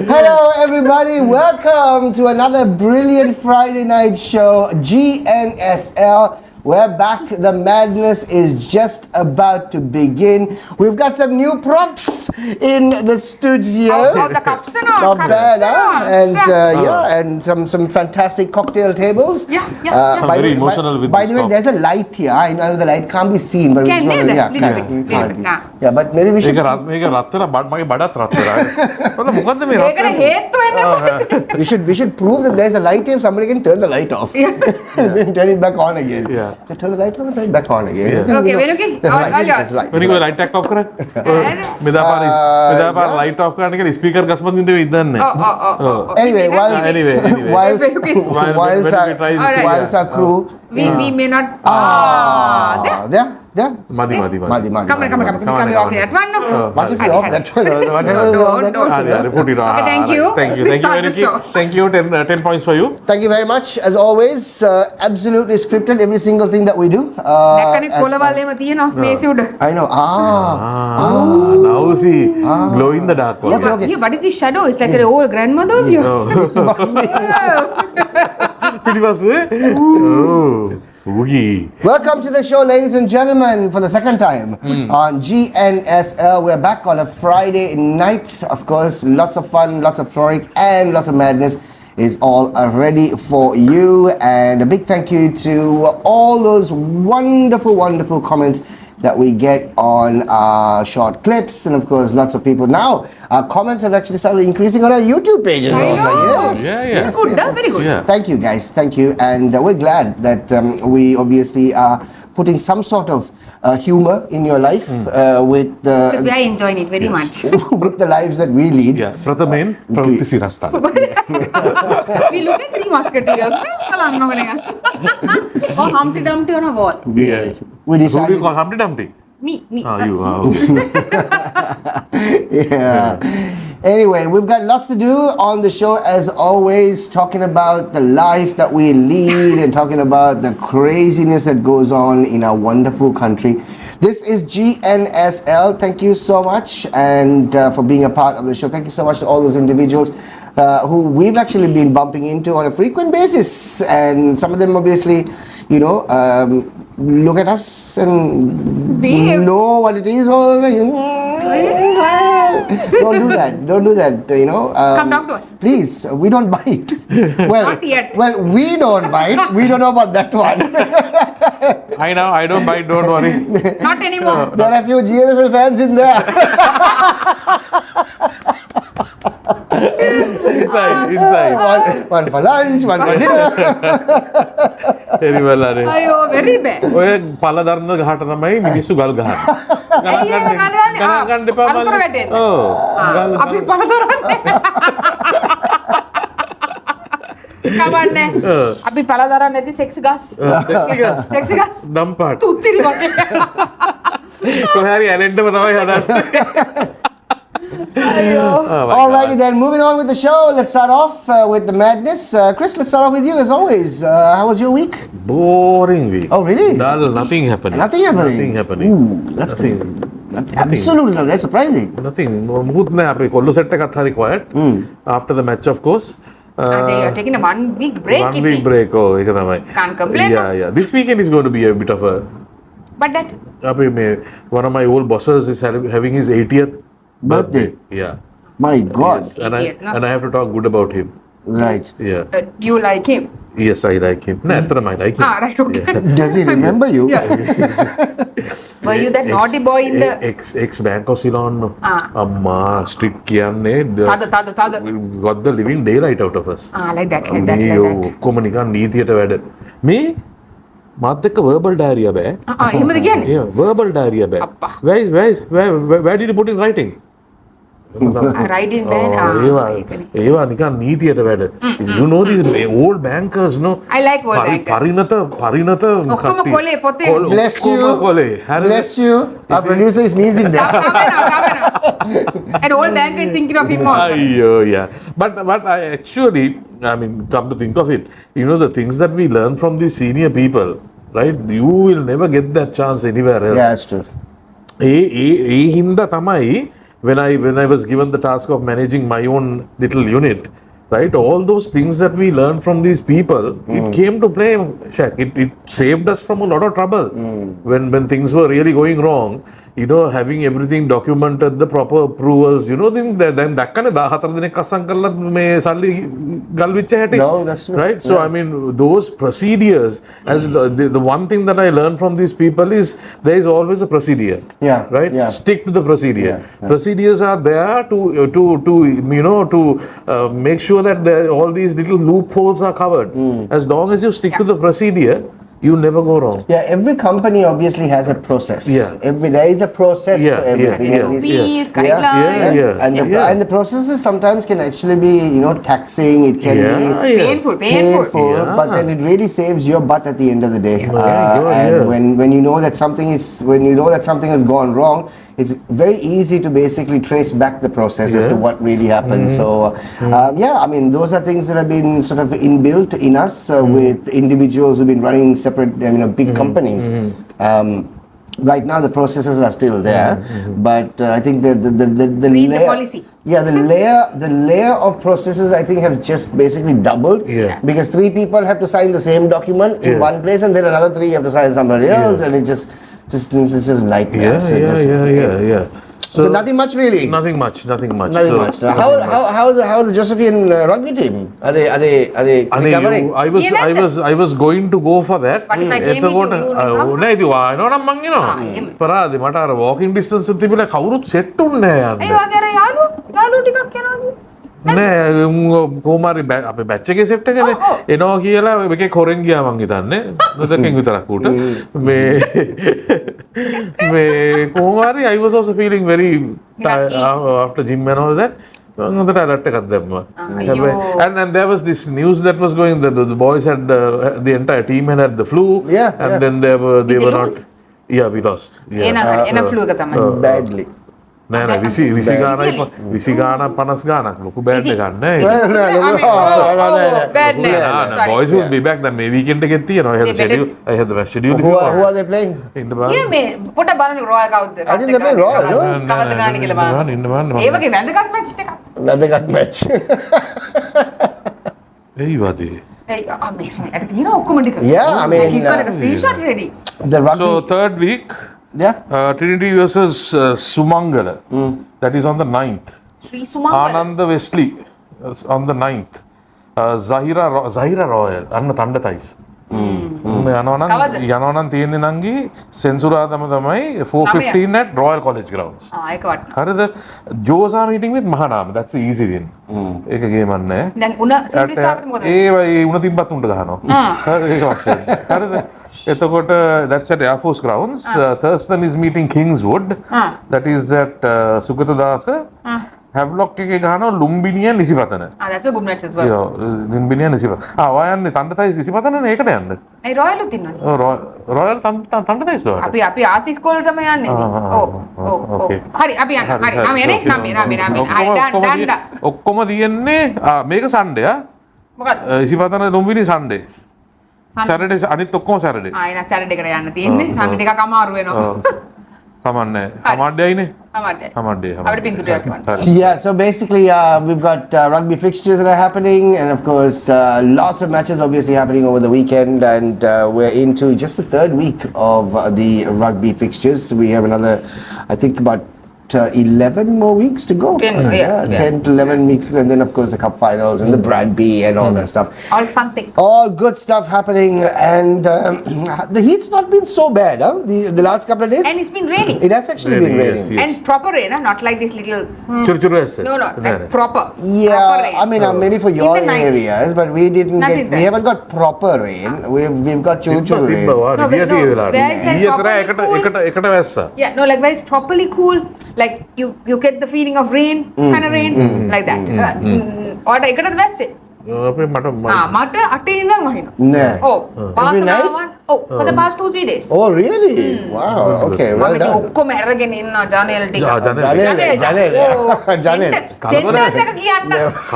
Hello everybody, welcome to another brilliant Friday night show, Gnsl. We're back, the madness is just about to begin. We've got some new props in the studio. The cups and all. Not bad, huh? And and some fantastic cocktail tables. Very emotional with by this the way, talk. there's a light here. I know the light can't be seen, but Can it's they? not, Little bit. yeah, but maybe we should මේක රත්තර මගේ බඩත් රත්තරයි. ඔන්න මොකද්ද මේ ඒකට රත්තර? හේතු වෙන්නේ we should prove that there's a light here. Somebody can turn the light off. Then turn it back on again. Yeah. They turn the light on and turn it back on again. Yeah. Then, Okay, you know, okay. there's All light, yours. there's light, වෙනික there's light එකක් of කරන්න. Eh? මෙදාපාර yeah. Light of කරන්න කියලා speaker ගස්මන් දින්දේ ඉදන්නේ. Anyway, Anyway. whilst Whilst our crew we may not. there. මදි. Come on. Can we off that one? What if we off that one? Don't. හරි put it on. Okay, thank you. Thank you We start the Venuki. show. Thank you 10 points for you. Thank you very much. As always, absolutely scripted every single thing that we do. දැක්කනේ as කොළවලේම තියෙනවා මේසෙ උඩ. I know. Now see glow in the dark one. Okay. Yeah, what is this shadow? It's like an old grandmother's yours. පිටිපස්සේ. Oogie. Welcome to the show, ladies and gentlemen, for the second time on GNSL. We're back on a Friday night. Of course, lots of fun, lots of frolic, and lots of madness is all ready for you. And a big thank you to all those wonderful comments that we get on our short clips, and of course lots of people now. Our comments have actually started increasing on our YouTube pages I also. know. Yeah. Good, very good. Yeah. Thank you guys, thank you, and we're glad that we obviously are putting some sort of humor in your life with Because we the are enjoying it very much. with the lives that we lead. Yeah. ප්‍රථමයෙන් ප්‍රවෘත්ති සිරස්ථාන. We look at Three Musketeers. Or Humpty Dumpty on a wall. Yeah. We Who do decided. you call Humpty Dumpty? Me. You. Okay. Yeah. Anyway, we've got lots to do on the show as always, talking about the life that we lead and talking about the craziness that goes on in our wonderful country. This is GNSL. Thank you so much and for being a part of the show. Thank you so much to all those individuals who we've actually been bumping into on a frequent basis, and some of them obviously, you know, look at us and Behave. know what it is. Don't do that, you know. Come down to us. Please, we don't bite. Well, Not yet. Well, we don't bite. We don't know about that one. I know, I don't bite, don't worry. Not anymore. There are a few GNSL fans in there. Inside. one for lunch, one for dinner. Very well, අනේ. අයියෝ, very bad. ඔය පළ දරන ගහට තමයි මිනිස්සු ගල් ගහන්නේ. ඇයි එහෙම ගන්න යන්නේ? ගණන් ගන්න එපා අනුතර මල්ලි. වැටෙන්නේ. ඔව්. අපි පළ දරන්නේ. කවන්නේ. අපි පළ දරන්නේ නැති සෙක්ස් ගස්. සෙක්ස් ගස්. දම් පාට. තුත්තිරි වගේ. කොහේ හරි ඇලෙන්නම තමයි හදන්නේ. Alrighty then, moving on with the show. Let's start off with the madness. Chrys, let's start off with you as always. How was your week? Boring week. Oh, really? Dull, nothing happening. Nothing happening? Nothing happening. Ooh, that's crazy. Absolutely not. That's surprising. Nothing. මුකුත් නෑ අපේ කොල්ල set එකත් හරි quiet. After the match of course. You're taking a 1 week break. 1 week break. Oh, ඒක තමයි. Can't complain. Yeah. This weekend is going to be a bit of a But that. අපේ මේ one of my old bosses is having his 80th Birthday. Yeah. My God. Yes. And I have to talk good about him. Right. Yeah. You like him? Yes, I like him. No, ඇත්තටම I like him. Right, okay. Yeah. Does he remember you? Were you that naughty boy in the... ex Bank of Ceylon. අම්මා strict කියන්නේ තද. got the living daylight out of us. Like that. මේ ඔක්කොම නිකන් නීතියට වැඩ. මේ මාත් එක්ක verbal diarrhea බෑ. එහෙමද කියන්නේ? Yeah, verbal diarrhea බෑ. අප්පා. Where did you put in writing? Right in bed. ඒවා නිකන් නීතියට වැඩ. You know these old bankers, no? I like old bankers. පරිණත ඔක්කොම කොලේ පොතේ. Bless you. Bless you. Our producer is sneezing there. Come and old banker is thinking of him also. Yeah. But I actually, come to think of it, you know, the things that we learn from these senior people, right? You will never get that chance anywhere else. Yeah, that's true. ඒ හින්දා තමයි when I was given the task of managing my own little unit, right? All those things that we learned from these people, it came to play, Shaq. It saved us from a lot of trouble when things were really going wrong. You know, having everything documented, the proper approvals, you know, then that kind of 14 දිනක් අස්සම් කරලා මේ සල්ලි ගල් විච්ච හැටි. No, that's true. Right? So, I mean, those procedures, as the one thing that I learned from these people is there is always a procedure. Yeah. Right? Yeah. Stick to the procedure. Yeah. Procedures are there to make sure that all these little loopholes are covered. As long as you stick to the procedure, you never go wrong. Yeah, every company obviously has a process. Yeah. There is a process Yeah, for everything. yeah, And SOPs, yeah, guidelines. Yeah. And the processes sometimes can actually be, taxing. It can be Painful. Yeah. but then it really saves your butt at the end of the day. Yeah. When you know that something has gone wrong, it's very easy to basically trace back the process as to what really happened. So, I mean, those are things that have been sort of inbuilt in us with individuals who've been running separate, big companies. Right now, the processes are still there, but I think the layer, policy. the layer of processes I think have just basically doubled. Yeah. Because 3 people have to sign the same document in one place, and then another 3 have to sign somewhere else, and it just nightmare. Yeah. So nothing much really. Nothing much. Nothing much. How the Josephine rugby team? Are they recovering? I was going to go for that. But if I came with you, නෑ ඉතින් වායනවනම් මං එනවා. පරාදේ මට අර walking distance එක තිබිලා කවුරුත් set උන්නේ නෑ යන්න. ඒ වගේ අර යාළුවෝ ටිකක් යනවා. නෑ කොහොමරි අපේ බැච් එකේ සෙට් එකනේ එනවා කියලා එකේ කොරෙන් ගියා මං හිතන්නේ. දෙකකින් විතරක් උට. මේ කොහොමරි I was also feeling very tired after gym and all that. And there was this news that was going that the boys had the entire team had the flu. And then they were not. Yeah, we lost. එන flu එක තමයි. Badly. නෑ 20 ගානක් 50 ගානක් ලොකු bad එකක් නෑ. Boys will be back then මේ weekend එකෙත් තියෙනවා. I had the schedule. Who are they playing? මේ පොඩ බලන්න රොයල් කවුද? I think they play Royal, no? කවද ගාන කියලා බලන්න. ඒ වගේ වැදගත් මැච් එකක්. වැදගත් match. ඒ වදේ. අර තියෙන ඔක්කොම ටික. Yeah, I mean, he's got like a screenshot ready. The rugby. So third week, Trinity versus Sumangala. That is on the 9th. Sri Sumangala. Ananda Wesley on the 9th. Zahira Royal. අන්න තණ්ඩතයිස්. යනවනම් තියෙන්නේ නංගි සෙන්සුරාදම තමයි 4:15 at Royal College Grounds. ඒක වටනවා. හරිද? Joes are meeting with Mahanam. That's the easy win. ඒක ගේමක් නෑ. දැන් උණ සිරිසාවට මොකද? ඒ උණ තිබ්බත් උන්ට ගහනවා. ඒක වගේ. හරිද? එතකොට that's at Air Force Grounds. Thurston is meeting Kingswood. That is at Sugata Dasa. Havelock එකේ ගහනවා ලුම්බිනියන් නිසිපතන. That's a good match as well. ලුම්බිනියන් නිසිපතන. ඔයන්නේ තණ්ඩතයිස් නිසිපතනනේ ඒකට යන්න. ඒ රොයල් උත් ඉන්නවනේ. රොයල් තණ්ඩතයිස් වලට. අපි ආසි ස්කෝල් තමයි යන්නේ. හරි අපි යන්න. හරි. නම. ඔක්කොම තියෙන්නේ මේක සන්ඩේ මොකක්ද? නිසිපතන ලුම්බිනි සන්ඩේ. සැටර්ඩේ අනිත් ඔක්කොම සැටර්ඩේ. එන සැටර්ඩේ එකට යන්න තියෙන්නේ. සන්ඩේ ටිකක් අමාරු වෙනවා. තමන්නේ. හමාඩ්ඩේයිනේ. Yeah, so basically we've got rugby fixtures that are happening, and of course lots of matches obviously happening over the weekend, and we're into just the 3rd week of the rugby fixtures. We have another, I think, about 11 more weeks to go. 10 to 11 weeks, and then of course the cup finals and the Bradby and all that stuff. All fun things. All good stuff happening, and the heat's not been so bad, huh? The last couple of days. And it's been raining. It has actually been raining. And proper rain, not like this little. No, like proper. Yeah, proper rain. I mean maybe for your areas, but we didn't get. We haven't got proper rain. We've got churu rain. Yeah, no, like where it's properly cool. Like you get the feeling of rain, kind of rain, like that. Order එකටද වැස්සේ? අපේ මට මට 8 ඉඳන් වහිනවා. නෑ. Every night? For the past 2-3 days. Oh, really? Wow. Okay, well done. ඔක්කොම අරගෙන ඉන්නවා ජනේල් ටික. ජනේල්. Sentence එක කියන්න.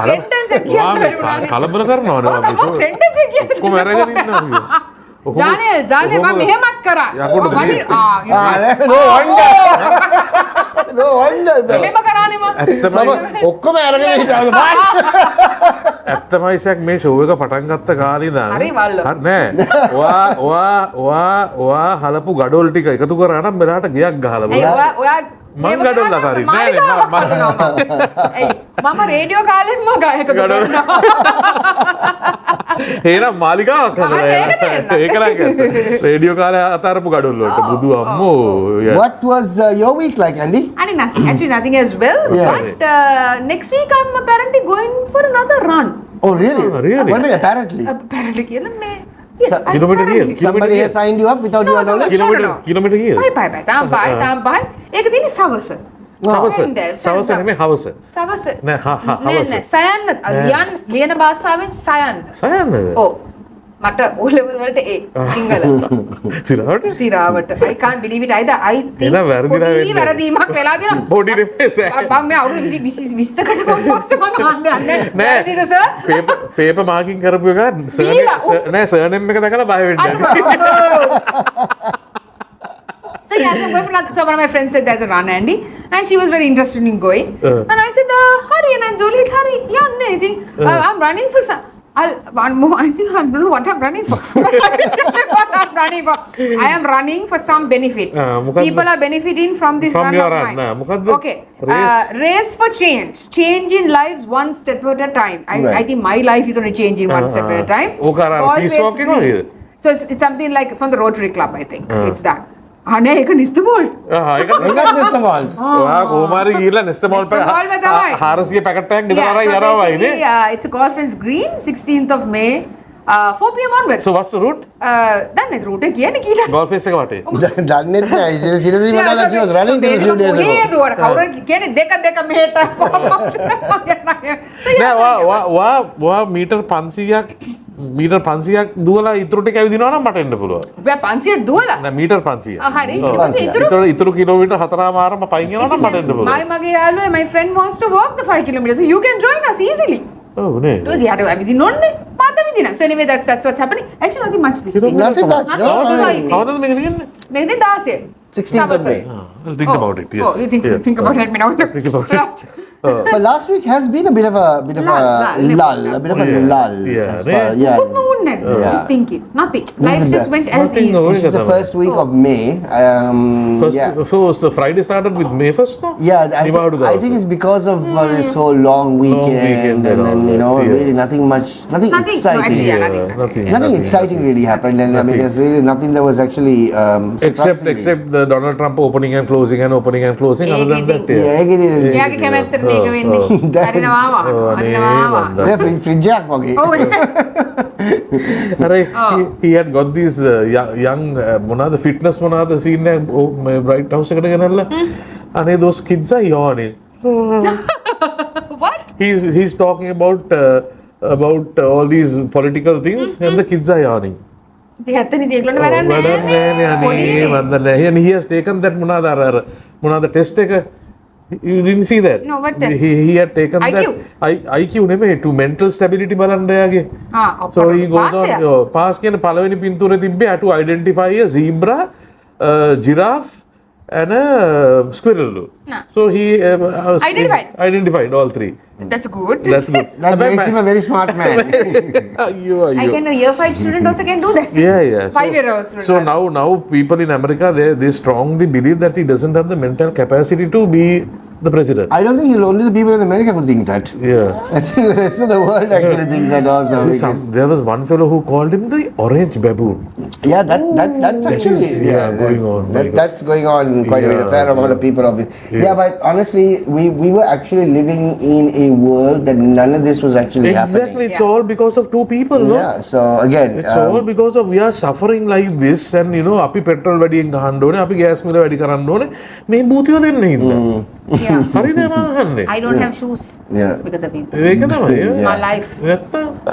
සෙන්ටන්ස් එක කියන්න බැරුණානේ. කලබල කරනවද අපි? සෙන්ටන්ස් එක කියන්න. ඔක්කොම අරගෙන ඉන්නවා. ජනේල් මම මෙහෙමත් කරා. No wonder. No wonder. මෙහෙම කරානේ මම ඔක්කොම අරගෙන හිටවද ඇත්තමයි ෂැක් මේ ෂෝ එක පටන් ගත්ත කාලේ ඉඳන් හරි වල්ල. නෑ ඔයා හලපු ගඩොල් ටික එකතු කරා නම් මෙලාට ගියක් ගහලා ඔයා මං ගඩොල් අතාරින් නෑ මම රේඩියෝ කාලෙම ගායක ගඩොල් එහෙනම් මාලිකාවක් හදලා ඒක නේද රේඩියෝ කාලේ අතාරපු ගඩොල් වලට බුදු අම්මෝ. What was your week like, Andy? Actually nothing as well. Yeah. But next week I'm apparently going for another run. Oh really? Really? What do you mean, apparently? Apparently කියලා මේ yes, kilometer apparently. here. Somebody has signed you up without your knowledge? Kilometre ගියද? බයි තාම බයි ඒක තියෙන්නේ සවස. සවස නෙමෙයි හවස. සවස නෑ හවස. නෑ සයන්න ලියන භාෂාවෙන් සයන්න. සයන්නද? ඔව් මට O level වලට A Sinhala සිරාවට I can't believe it either. I think එන වැරදිලා වෙන්නේ. වැරදීමක් වෙලා තියෙනවා. පොඩි නෙමෙයි සෑ. මම මේ අවුරුදු 20කට පස්සේ මම අහන්නේ නෑ පේපර් මාකින් කරපු එක නෑ සර්නෙම් එක දැකලා බය වෙන්නේ. So yeah, so one of my friends said there's a run, Andy, and she was very interested in going. And I said, hurry, and I'm Joliet, hurry. Yeah, I think I'm running for some. One more. I think I don't know what I'm running for. What I'm running for. I am running for some benefit. People are benefiting from this run of mine. Okay. Race for change. Change in lives one step at a time. I think my life is only changing one step at a time. Peace walking or here? So it's something like from the Rotary Club, I think. It's that. අනේ ඒක නිස්තමෝල්ට්. ඒක නිස්තමෝල්ට්. ඔයා කොහොමාරි ගිහලා නිස්තමෝල්ට් 400 packet එකක් ගෙදර අරන් යනවා වයිනේ. It's a conference green 16th of May 4 p.m. onwards. So what's the route? දන්නේ route එක කියන්නේ කීලා. Golf face එක වටේ. දන්නේ නැහැ. seriously මට she was running a few days ago. ඒ දුවර කවුරු කියන්නේ දෙක මෙහෙට. නෑ මීටර් 500ක් දුවලා ඉතුරු ටික ඇවිදිනවා නම් මට එන්න පුළුවන්. ඔයා 500 දුවලා? නෑ මීටර් 500. හරි. ඉතුරු කිලෝමීටර් 4මාරම පයින් යනවා නම් මට එන්න පුළුවන්. මගේ යාළුවා my friend wants to walk the 5 kilometers, so you can join us easily. Oh, nee. Do the other within only. So anyway, that's what's happening. Actually, nothing much this week. Nothing much. How does it make it? Make it last year. 16th of May. I'll think about it. Yes. Oh, you think about it. Let me know. Think about it. But last week has been a bit of a lull. Yeah. Just thinking. Nothing. Life just went as easy. This is the first week of May. So Friday started with May 1st, no? Yeah, I think it's because of this whole long weekend and then, really nothing exciting. Nothing exciting really happened, and I mean, there's really nothing that was actually except the Donald Trump opening and closing. Other than that, he had got these young fitness scene Bright House and those kids are yawning. What? He's talking about all these political things and the kids are yawning. And he has taken that Munada test taker. You didn't see that? No, what test? He had taken IQ? that IQ to mental stability balanda. So he goes on pass කියන පළවෙනි පින්තූරේ තිබ්බේ how to identify a zebra, giraffe and a squirrel. So he identified all three. That's good. That makes him a very smart man. I can a year 5 student also can do that. Yeah. 5-year-old student. So now people in America they strongly believe that he doesn't have the mental capacity to be the president. I don't think only the people in America who think that. Yeah. I think the rest of the world actually think that also. There was one fellow who called him the orange baboon. Yeah, that's actually going on. That's going on quite a bit. A fair amount of people Yeah, but honestly, we were actually living in a world that none of this was actually happening. Exactly, it's all because of two people, no? Yeah, so again, it's all because of we are suffering like this, and api petrol වැඩියෙන් ගහන්න ඕනේ, අපි gas මිල වැඩි කරන්න ඕනේ. මේ භූතිය දෙන්නේ ඉන්න. Yeah. හරිද මහන්නේ? I don't have shoes. Yeah. Because of it. ඒක තමයි. My life.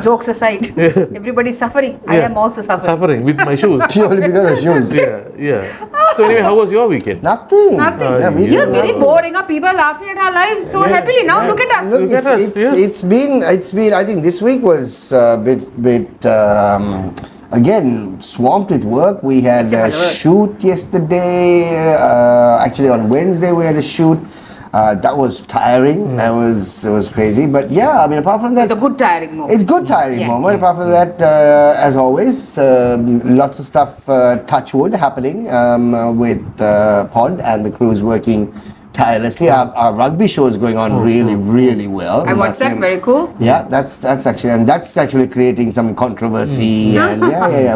Jokes aside, everybody's suffering. I am also suffering with my shoes. Purely because of shoes. Yeah. So anyway, how was your weekend? Nothing. It was very boring. People laughing at our lives so happily. Now look at us. It's been. I think this week was a bit again, swamped with work. We had a shoot yesterday. Actually, on Wednesday we had a shoot. That was tiring. It was crazy. But yeah, I mean, apart from that, It's a good tiring moment. it's good tiring moment. Apart from that, as always, lots of stuff, touch wood, happening with Pod and the crew is working tirelessly. Our rugby show is going on really well. I watched that, very cool. Yeah, that's actually creating some controversy and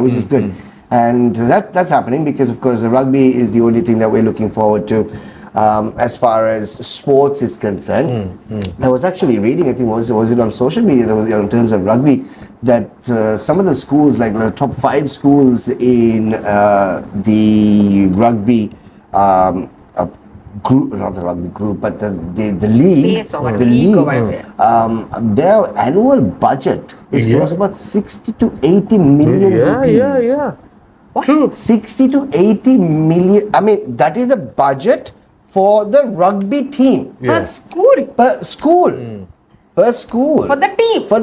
which is good. And that's happening because of course the rugby is the only thing that we're looking forward to. As far as sports is concerned, I was actually reading, I think was it on social media, that was in terms of rugby, that some of the schools, like the top 5 schools in the rugby group, not the rugby group, but the league, their annual budget is close about 60 to 80 million rupees. Yeah. What? True. 60 to 80 million. I mean, that is the budget for the rugby team. Per school. Per school. Per school. For the team. For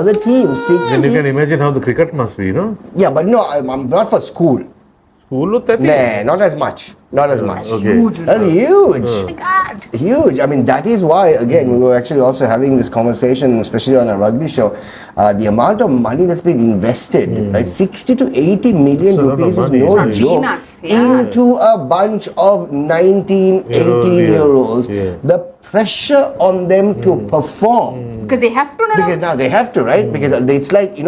the team. 60. Then you can imagine how the cricket must be, you know? Yeah, but no, I'm not for school. School with that? Nah, not as much. Not as much. Okay. Huge. That's huge. Oh my God. Huge. I mean, that is why, again, we were actually also having this conversation, especially on a rugby show. The amount of money that's been invested, right? 60 to 80 million rupees is no joke. Peanuts, yeah. Into a bunch of 19, 18-year-olds. Yeah. The pressure on them to perform. Because they have to know. Because now they have to, right? Because it's like,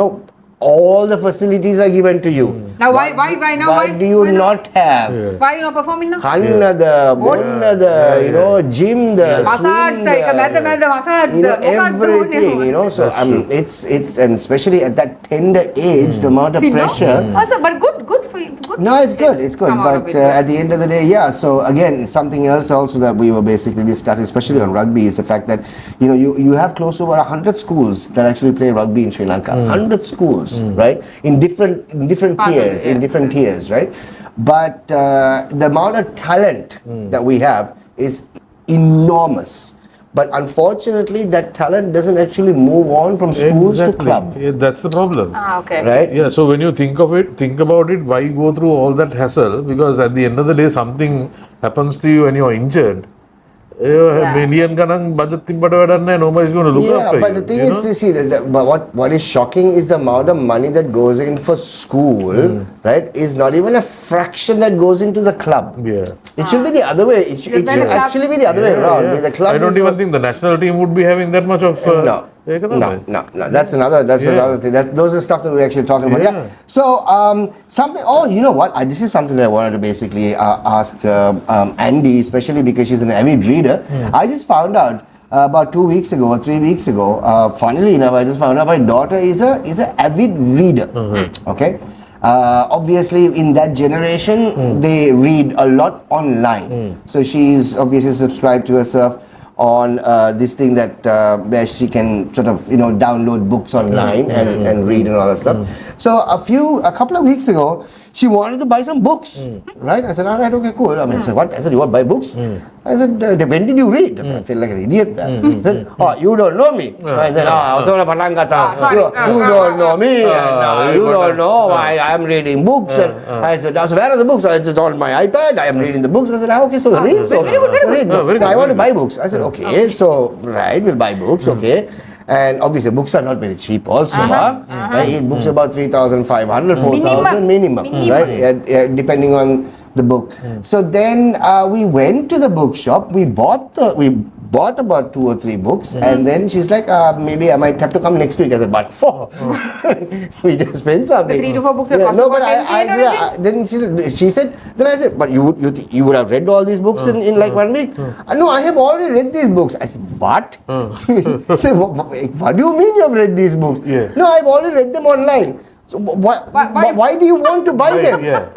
all the facilities are given to you. Now why now? Why do you not have? Why are you not performing now? Kannada, Bonnada, gym, the Massage, swing, the massage, everything, so it's and especially at that tender age, the amount of pressure. Also, but good for you. Good. No, it's good, Come out of but it, at the end of the day, so again, something else also that we were basically discussing, especially on rugby, is the fact that, you have close to over 100 schools that actually play rugby in Sri Lanka. 100 schools, right? In different tiers, different tiers, right? But the amount of talent that we have is enormous. But unfortunately, that talent doesn't actually move on from schools to club. Yeah, that's the problem. Okay. Right? Yeah, so when you think about it, why go through all that hassle? Because at the end of the day, something happens to you and you're injured. Million ganang budget nobody's going to look after you. But the thing is, see, but what is shocking is the amount of money that goes in for school, right, is not even a fraction that goes into the club. Yeah. It should be the other way. It should actually be the other way around. Yeah. The club I don't even think the national team would be having that much of... No. That's another thing. Those are stuff that we're actually talking about. Yeah. So something. Oh, you know what? This is something that I wanted to basically ask Andy, especially because she's an avid reader. I just found out about 2 weeks ago or 3 weeks ago. Funnily enough, I just found out my daughter is a avid reader. Okay. Obviously, in that generation, they read a lot online. So she's obviously subscribed to herself on this thing that where she can sort of download books online and read and all that stuff. So a couple of weeks ago, she wanted to buy some books, right? I said, all right, okay, cool. I said, what? I said, you want to buy books? I said, when did you read? I feel like an idiot there. I said, oh, you don't know me. I said, you don't know me. You don't know. I am reading books. I said, so where are the books? I said, on my iPad. I am reading the books. I said, okay, so read. So read. I want to buy books. I said, okay, so right, we'll buy books, okay. And obviously books are not very cheap also, right? Books are about 3,500, 4,000 minimum, right? Depending on the book. So then we went to the bookshop, we bought about 2 or 3 books, and then she's like, maybe I might have to come next week. I said, but 4. We just spent something. 3 to 4 books are no, but then she said, then I said, but you would have read all these books in like 1 week? No, I have already read these books. I said, what? So, what do you mean you have read these books? Yeah. No, I've already read them online. So why do you want to buy them? Yeah.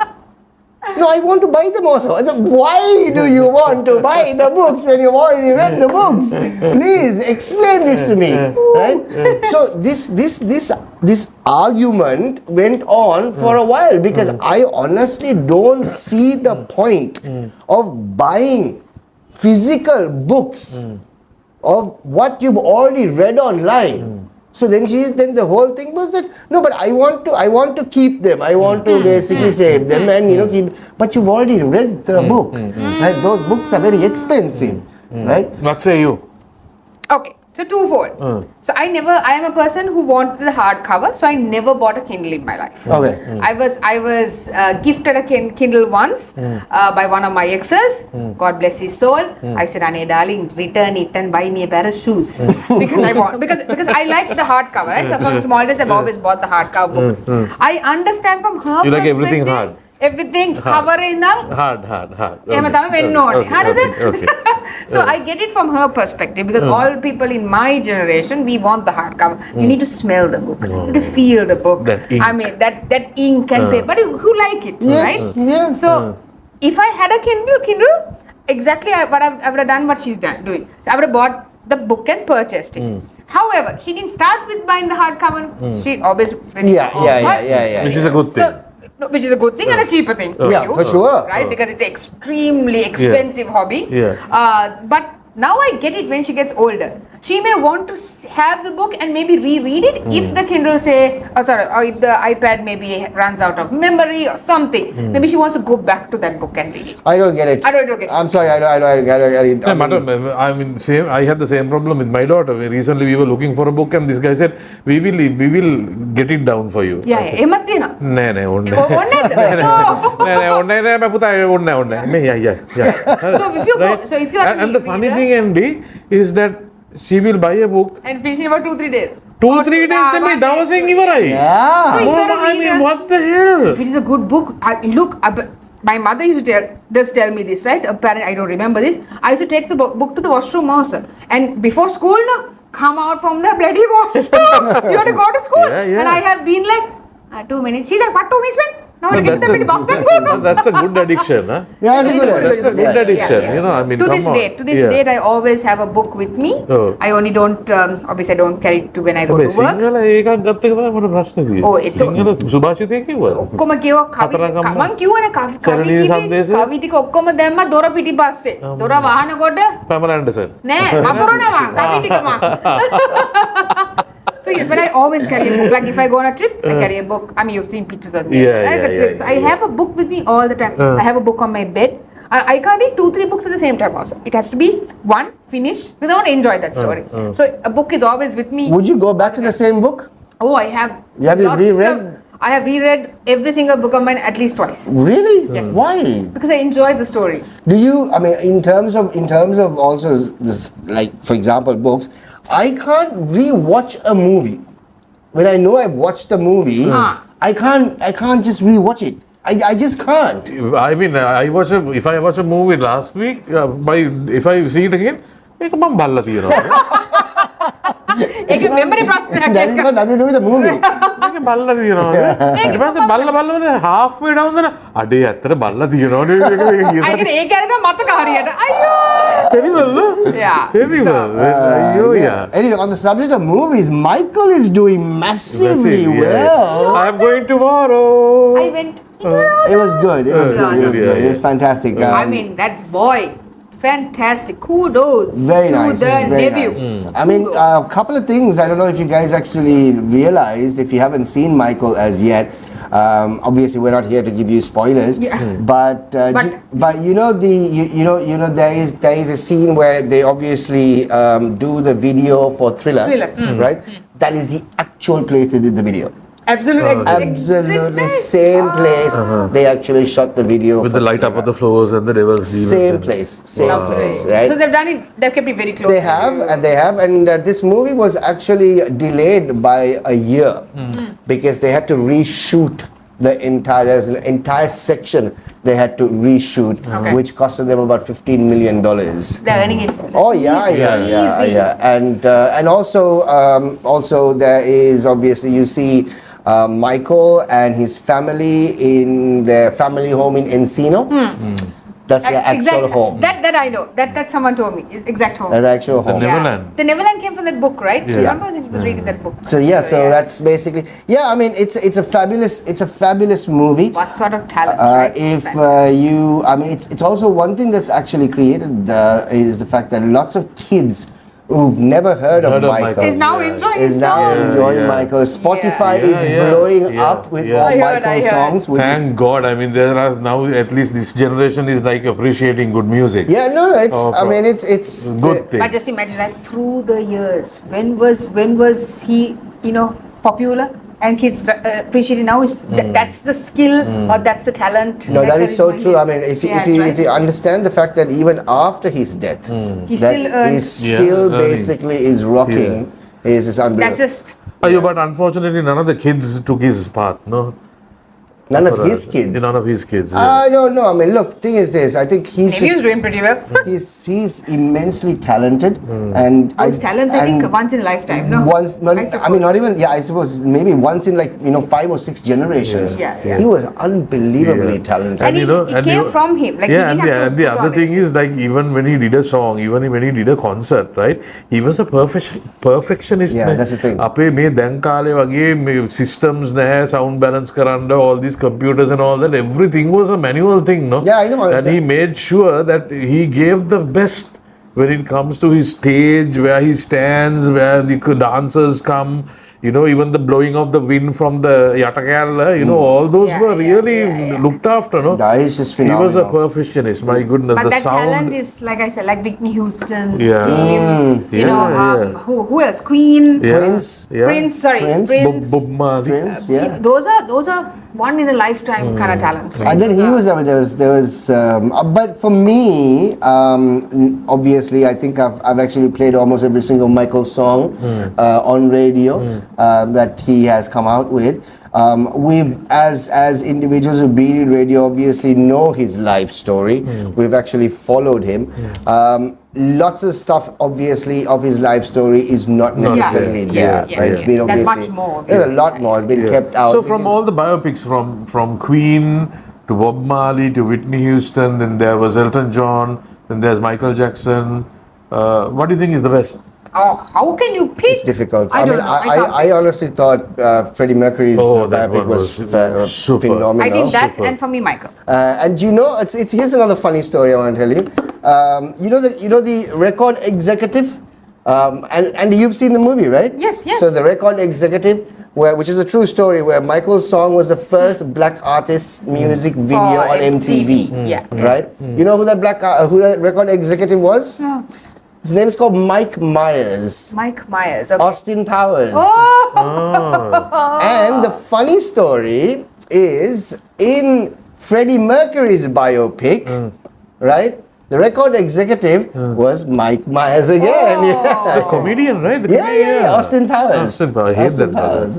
No, I want to buy them also. I said, why do you want to buy the books when you've already read the books? Please explain this to me, right? So this argument went on for a while because I honestly don't see the point of buying physical books of what you've already read online. So then the whole thing was that no, but I want to keep them. I want to basically save them and keep. But you've already read the book, right? Those books are very expensive, right? What say you? Okay, so twofold. So I am a person who wanted the hardcover, so I never bought a Kindle in my life. Okay. I was gifted a Kindle once by one of my exes. God bless his soul. I said, "Ane, darling, return it and buy me a pair of shoes because I like the hardcover. Right? So from small days, I've always bought the hardcover book. I understand from her You like perspective. everything hard. Everything cover in the Hard. Okay. So I get it from her perspective because all people in my generation, we want the hardcover. You need to smell the book, you need to feel the book. That ink. I mean that ink and paper, but who like it, Yes, right? yes. So if I had a Kindle, exactly what I would have done what she's doing. I would have bought the book and purchased it. However, she didn't start with buying the hardcover. She always Yeah. Which is a good thing. So, which is a good thing and a cheaper thing. Yeah, for sure. Right? Because it's an extremely expensive hobby. Yeah. But now I get it when she gets older. She may want to have the book and maybe reread it if the Kindle or if the iPad maybe runs out of memory or something. Maybe she wants to go back to that book and read it. I don't get it. I don't get it. I'm sorry. I don't get it. I mean, same. I had the same problem with my daughter. Recently, we were looking for a book, and this guy said, "We will get it down for you." Yeah. එහෙමත් තියෙනවා. Nee, onne. Yeah. So if you are And the funny thing, Andy, is that she will buy a book. and finish in about 2-3 days. 2-3 days තමයි දවසෙන් ඉවරයි. Yeah. So if you're a I mean, reader- what the hell? If it is a good book, my mother used to tell me this, right? Apparently, I don't remember this. I used to take the book to the washroom also. And before school, come out from the bloody washroom. You want to go to school? Yeah. And I have been like, 2 minutes. She's like, what 2 minutes, man? Now No, get the bus and go. No. that's a good addiction, huh? Yeah, it's good. That's a good addiction. You know, I mean, To come this on. date, I always have a book with me. Oh. I only don't, obviously, I don't carry it to when I go to work. Sinhala ඒකක් ගත්ත එක තමයි මට ප්‍රශ්නේ තියෙන්නේ. Oh, it's- Sinhala සුභාෂිතය කිව්වද? ඔක්කොම කියව කතරගම. මං කිව්වනේ සරණීය සන්දේශය. කවි ටික ඔක්කොම දැම්ම දොර පිටිපස්සේ. දොර වහනකොට Pamela Anderson. නෑ වතුරනවා කවි ටිකම. So yes, but I always carry a book. Like if I go on a trip, I carry a book. I mean, you've seen pictures of me. So I have a book with me all the time. I have a book on my bed. I can't read 2-3 books at the same time also. It has to be one, finished, because I want to enjoy that story. So a book is always with me. Would you go back to the same book? Oh, I have. Have you lots reread? I have reread every single book of mine at least twice. Really? Yes. Why? Because I enjoy the stories. Do you? I mean, in terms of also this, like for example, books. I can't rewatch a movie when I know I've watched the movie. I can't just rewatch it. I just can't. I mean, if I watch a movie last week, if I see it again, ඒක මම බලලා තියෙනවා. ඒක memory ප්‍රශ්නයක්. That has got nothing to do with the movie. ඒක බලලා තියෙනවා. ඊට පස්සේ බලලා halfway down දෙන අඩේ ඇත්තට බලලා තියෙනවා නේ මේක I can ඒක අරගෙන මතක හරියට. අයියෝ. Terrible. Yeah. Terrible. Ayyo, yeah. Anyway, on the subject of movies, Michael is doing massively well. I'm going tomorrow. I went. It was good. It was good. It was Yeah, good. It was yeah. fantastic. I mean, that boy, fantastic. Kudos Very to nice. the Very nephew. nice. I mean, a couple of things. I don't know if you guys actually realized, if you haven't seen Michael as yet. Obviously, we're not here to give you spoilers. Yeah. But you know there is a scene where they obviously do the video for Thriller. Right? That is the actual place they did the video. Absolutely same place they actually shot the video With for the light up Thriller. on the floors and the devils. Same place, right? So they've done it. They've kept it very close. They have, and this movie was actually delayed by a year because they had to reshoot there's an entire section they had to reshoot, which costed them about $15 million. They're earning it. Oh yeah. And also there is obviously you see Michael and his family in their family home in Encino. That's their actual home. That I know. That someone told me. Exact home. That's the actual home. Neverland. The Neverland came from that book, right? Yeah. Remember I was reading that book. So that's basically I mean it's a fabulous movie. What sort of talent? Right? It's also one thing that's actually created is the fact that lots of kids who've never heard of Michael Is now enjoying his is now songs. enjoying Michael. Spotify is blowing up with all I heard. Michael songs, which is Thank God. I mean, there are now at least this generation is like appreciating good music. no, it's Oh, I mean it's Good thing. But just imagine, like, through the years, when was he, popular? And kids appreciate it now. That's the skill or that's the talent. No, that is so true. I mean, if you right. understand the fact that even after his death, He that still earns. he still earning. basically is rocking. Is unbelievable. That's just. But unfortunately, none of the kids took his path. No. None of his kids. None of his kids. I don't know. I mean, look, thing is this. I think he's Maybe he's doing pretty well. he's immensely talented, and Those talents, I think, once in a lifetime. No. I mean, not even. Yeah, I suppose maybe once in 5 or 6 generations. Yeah. He was unbelievably talented. And it came from him. Like, he didn't have to and the put other on thing it. is, like, even when he did a song, even when he did a concert, right? He was a perfectionist. Yeah, that's the thing. අපේ මේ දැන් කාලේ වගේ මේ systems නැහැ, sound balance කරන්න, all these computers and all that, everything was a manual thing, no? Yeah, I know. And he made sure that he gave the best when it comes to his stage, where he stands, where the dancers come. Even the blowing of the wind from the Yatakal, all those were really looked after, no? Yeah, he's just He phenomenal. was a perfectionist, my goodness. But The that sound. talent is, like I said, like Whitney Houston, Yeah. him, who else? Queen, Yeah. Prince. Yeah. Prince, sorry, Prince. Prince. Bob Marley. Prince, yeah. Those are one in a lifetime kind of talents. Right? And then he was. I mean, there was. But for me, obviously, I think I've actually played almost every single Michael song on radio that he has come out with. We've, as individuals who've been in radio, obviously know his life story. We've actually followed him. Lots of stuff, obviously, of his life story is not necessarily there. Right? It's been There's obviously much more. there's a lot more. It's been kept out. So from all the biopics, from Queen to Bob Marley to Whitney Houston, then there was Elton John, then there's Michael Jackson. What do you think is the best? Oh, how can you pick? It's difficult. I I mean, don't know. I honestly thought Freddie Mercury's that biopic one was super. phenomenal. I think that, Super. and for me, Michael. And it's here's another funny story I want to tell you. You know the record executive, and you've seen the movie, right? Yes. So the record executive, which is a true story, where Michael's song was the first black artist music video For on MTV. Yeah. Right? You know who that record executive was? No. His name is called Mike Myers. Mike Myers. Okay. Austin Powers. Oh. And the funny story is in Freddie Mercury's biopic, right? The record executive was Mike Myers again. Oh. The comedian, right? The Yeah. comedian. Austin Powers. Austin Powers. I hate that Powers.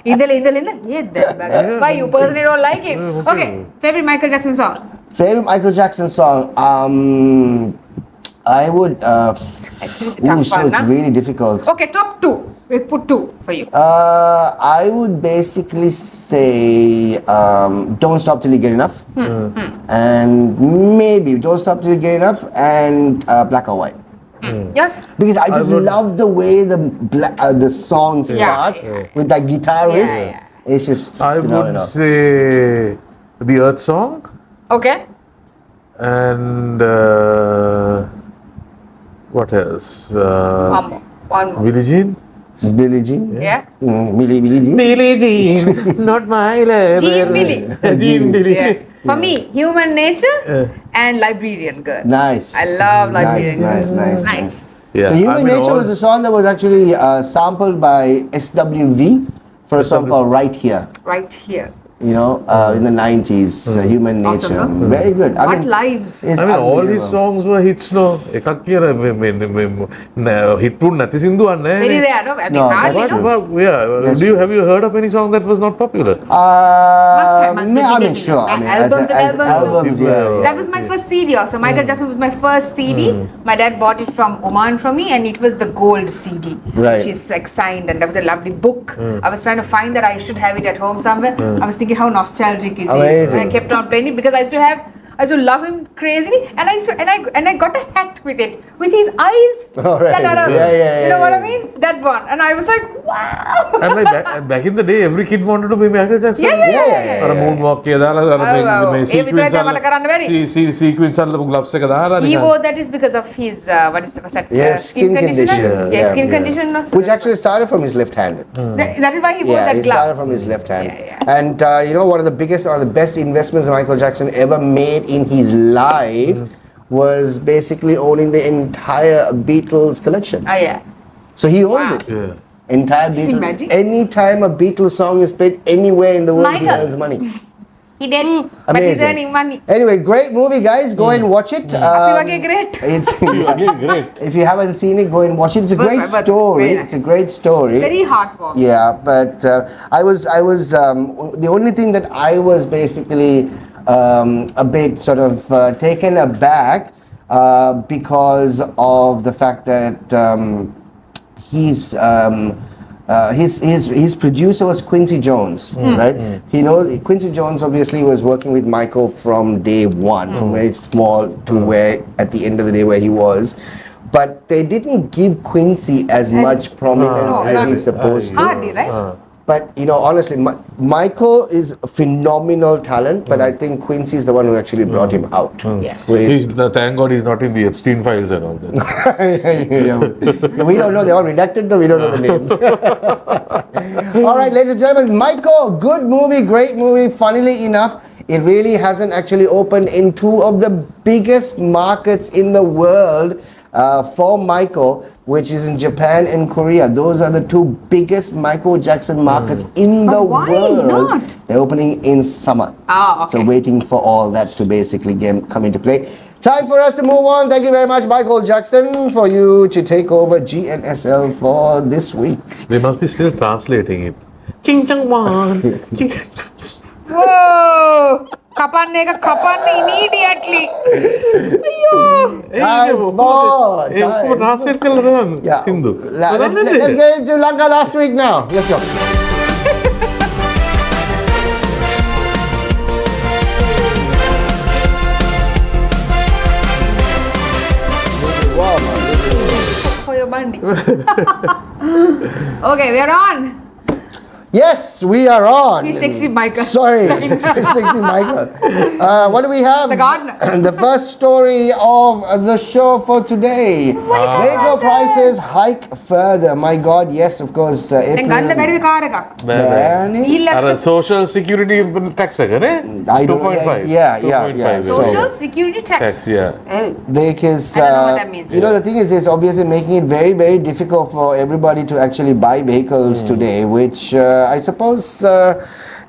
Indal. Why you personally don't like him? Okay. Favorite Michael Jackson song? Favorite Michael Jackson song? I would. Tough So one, it's huh? really difficult. Okay, top 2. We put 2 for you. I would basically say Don't Stop Till You Get Enough. And maybe Don't Stop Till You Get Enough and Black or White. Yes. Because I just would- love the way the song starts with that guitar riff. Yeah. It's just I phenomenal. would say the Earth Song Okay. and what else? One more. Billie Jean. Billie Jean. Yeah. Billie Jean. Billie Jean, not my lover. Jean Billie. Jean Billie. Yeah. For me, Human Nature and Librarian Girl. Nice. I love Librarian Nice. Girl. Yeah, So Human I mean, Nature all- was a song that was actually sampled by SWV for a song called Right Here. Right here. In the 90s, Human Awesome, Nature. no? Very good. What lives? it's I mean, all these unbelievable. songs were hits, no? එකක් කියලා hit වුණ නැති සින්දුවක් Very නෑනේ. rare, no? I mean, No, hardly, that's no? true. Yeah. Have you heard of any song that was not popular? have, I mean, sure. I mean, Albums and as albums. albums, yeah. That was my first CD also. Michael Jackson was my first CD. My dad bought it from Oman for me and it was the gold CD. Right. Which is like signed and that was a lovely book. I was trying to find that I should have it at home somewhere. I was thinking how nostalgic it is. Amazing. And I kept on playing it because I used to have I used to love him crazily, and I got a hat with it, with his eyes Oh, right. that are, Yeah, you know what I mean? That one, and I was like, wow. And like back in the day, every kid wanted to be Michael Jackson. Yeah. Or a moonwalk sequence gloves He wore that is because of his what's that? Yes, skin condition. Yeah, skin condition. Also. Which actually started from his left hand. That is why he wore that it glove. started from his left hand. Yeah. And you know, one of the biggest or the best investments Michael Jackson ever made in his life was basically owning the entire Beatles collection. Oh yeah. So he owns it. Yeah. Entire Just Beatles. imagine. Anytime a Beatles song is played anywhere in the world, he Michael. earns money. He didn't, but he's Amazing. earning money. Anyway, great movie, guys. Go and watch it. Okay, great. It's Again, great. if you haven't seen it, go and watch it. It's a Good, great but story. very nice. It's a great story. Very heartwarming. Yeah, but I was the only thing that I was basically a bit sort of taken aback because of the fact that his producer was Quincy Jones, right? He knows Quincy Jones obviously was working with Michael from day one, from very small to where at the end of the day where he was. But they didn't give Quincy as much prominence as he's supposed to. Hardly, right? But you know, honestly, Michael is a phenomenal talent, but I think Quincy is the one who actually brought him out. Yeah. Thank God he's not in the Epstein files and all that. Yeah, we don't know, they're all redacted, but we don't know the names. All right, ladies and gentlemen, Michael, good movie, great movie. Funnily enough, it really hasn't actually opened in two of the biggest markets in the world for Michael, which is in Japan and Korea. Those are the two biggest Michael Jackson markets in the why world. not? They're opening in summer. Ah, okay. So waiting for all that to basically come into play. Time for us to move on. Thank you very much, Michael Jackson, for you to take over Gnsl for this week. They must be still translating it. Ching chang wan. Whoa! Kapanne immediately. Time for- Yeah. Hindu. Let's get into Lanka last week now. Let's go. For your bandi. Okay, we are on. Yes, we are on. He's texting Michael. Sorry, he's texting Michael. What do we have? The gardener. The first story of the show for today. Vehicle prices hike further. My God, yes, of course. Then ganda bari car ekak. He left Social security tax I don't know. 2.5. Yeah. 2.5. So- Social security tax. Yeah. Oh. Because I don't know what that means. you know, the thing is, it's obviously making it very, very difficult for everybody to actually buy vehicles today, which I suppose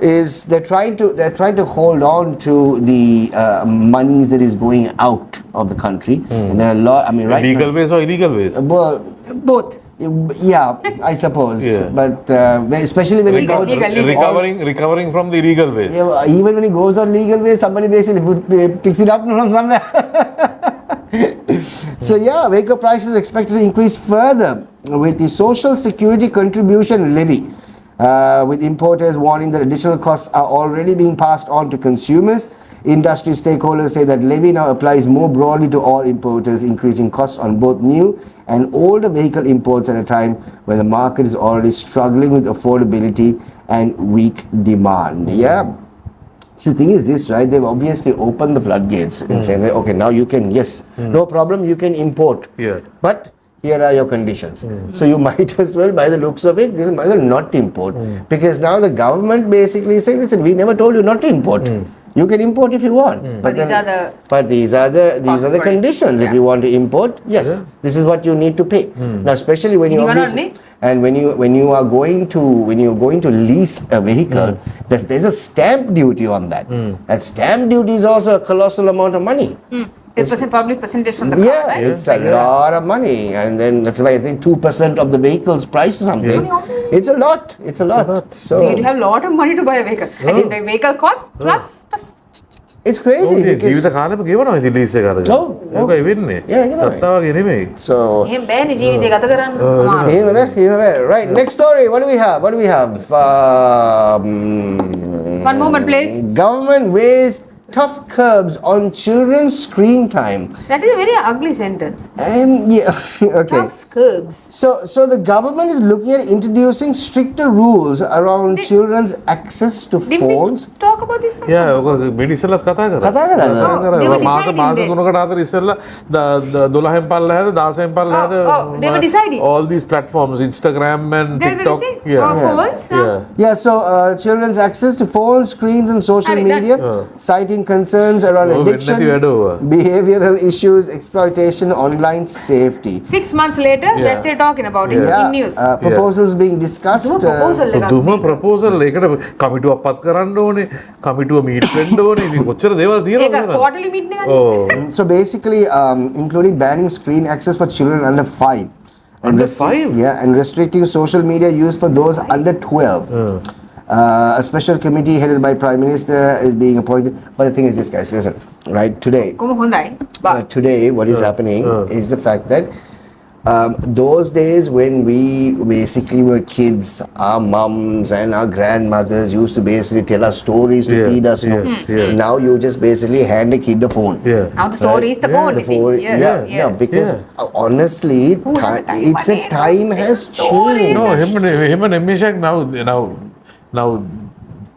is they're trying to hold on to the monies that is going out of the country, and there are a lot. I mean, right? Legal ways or illegal ways? Well, Both. yeah, I suppose. Yeah. But especially when it goes Recovering from the illegal ways. yeah, even when it goes on legal way, somebody basically picks it up from somewhere. So yeah, vehicle prices expected to increase further with the Social Security Contribution Levy, with importers warning that additional costs are already being passed on to consumers. Industry stakeholders say that levy now applies more broadly to all importers, increasing costs on both new and older vehicle imports at a time when the market is already struggling with affordability and weak demand. Yeah. So the thing is this, right? They've obviously opened the floodgates and saying, okay, now you can, no problem, you can import. Yeah. But here are your conditions. So you might as well, by the looks of it, you might as well not import. Because now the government basically is saying, listen, we never told you not to import. You can import if you want. But these are these are the conditions. If you want to import, this is what you need to pay. Now, especially when you when you are going to lease a vehicle, there's a stamp duty on that. That stamp duty is also a colossal amount of money. 10% public percentage from the car, Yeah, right? it's a lot of money, and then that's why I think 2% of the vehicle's price or something. It's a lot. It's a lot. So you have a lot of money to buy a vehicle. I think the vehicle cost plus. It's crazy. because- No. So එහෙම බෑනේ ජීවිතේ ගත කරන්න. අමාරුයි. right. Next story. What do we have? One moment, please. Government weighs tough curbs on children's screen time. That is a very ugly sentence. Yeah, okay. Tough curbs. So the government is looking at introducing stricter rules around children's access to Did phones. we talk about this? Yeah, මේටි ඉස්සෙල්ලත් කතා කරා. කතා කරාද? they were මාස deciding මාස then. 3කට අතර ඉස්සෙල්ලා 12න් පල්ලෙහාද 16න් පල්ලෙහාද they were deciding. all these platforms, Instagram and They're TikTok. deciding. Phones. Yeah. Yeah, so children's access to phones, screens and social Have it media, citing concerns around addiction, වෙන්නේ නැති වැඩ. behavioral issues, exploitation, online safety. 6 months later, they're still talking about it in news. Proposals being discussed. දුම proposal එකක්. දුම proposal ඒකට කමිටුවක් පත් කරන්න ඕනේ, කමිටුව meet වෙන්න ඕනේ. ඉතින් කොච්චර දේවල් ඒක තියෙනවද? quarterly meeting එකක්. Oh. So basically, including banning screen access for children under 5. Under 5? Yeah, and restricting social media use for those under 12. A special committee headed by Prime Minister is being appointed. But the thing is this, guys, listen, right? Today, කොහොම හොඳයි. today what is happening is the fact that those days when we basically were kids, our mums and our grandmothers used to basically tell us stories to feed us. Now you just basically hand a kid a phone. Yeah. Now the story is the phone. The phone, because honestly, Who has the time? the time has changed. No, him and Mishak now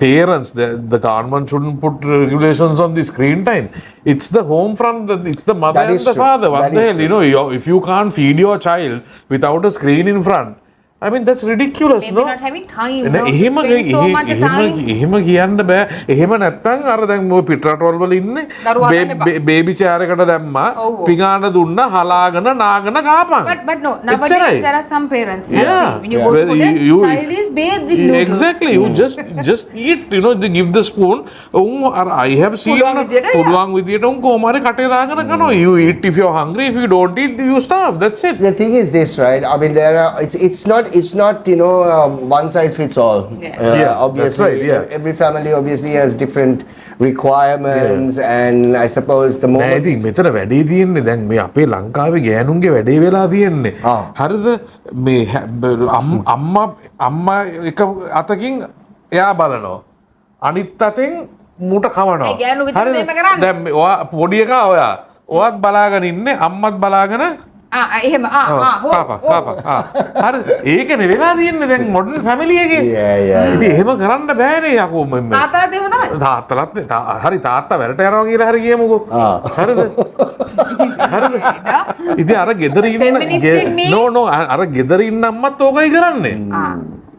parents, the government shouldn't put regulations on the screen time. It's the home front, it's the mother That and is the true. father. What That the is hell, you know, if you can't feed your child without a screen in front, I mean, that's ridiculous, Maybe no? not having time. එහෙම No, to spend so much time. කියන්න බෑ. එහෙම නැත්තම් අර දැන් ඔය පිටරටවල් වල ඉන්නේ දරුවා ගන්න එපා. බේබි චෑර් එකට දැම්මා ඔව්. පිඟාන දුන්නා හලාගෙන නාගෙන කාපන්. But no, nowadays එච්චරයි. there are some parents. Yeah. I've seen, when you go Well, to the you- child is bathed with noodles. Exactly. You just eat, you know, they give the spoon. I have seen පුළුවන් විදියට, පුළුවන් විදියට උන් කොහොම හරි කටේ දාගෙන කනවා. You eat if you're hungry. If you don't eat, you starve. That's it. The thing is this, right? I mean, it's not you know one size fits all. Yeah, Obviously, that's right, yeah. every family obviously has different requirements, and I suppose the නෑ moment. ඉතින් මෙතන වැඩේ තියෙන්නේ දැන් මේ අපේ ලංකාවේ ගෑනුන්ගේ වැඩේ වෙලා තියෙන්නේ. හරිද? මේ අම්මා එක අතකින් එයා බලනවා. අනිත් අතෙන් මූට කවනවා. ඒ ගෑනු විතරද හරිද? එහෙම කරන්නේ? දැන් ඔයා පොඩි එකා ඔයාත් බලාගෙන ඉන්නේ අම්මත් බලාගෙන එහෙම හරි ඒකනේ වෙලා තියෙන්නේ දැන් මොඩර්න් ෆැමිලි එකේ. ඉතින් එහෙම කරන්න බෑනේ යකෝ මම. තාත්තලාත් එහෙම තමයි. තාත්තලාත් හරි තාත්තා වැඩට යනවා කියලා හරි කියමුකෝ. හරිද? හරිද? ඉතින් අර ගෙදර ඉන්න නෝ අර ගෙදර ඉන්න අම්මත් ඕකයි කරන්නේ.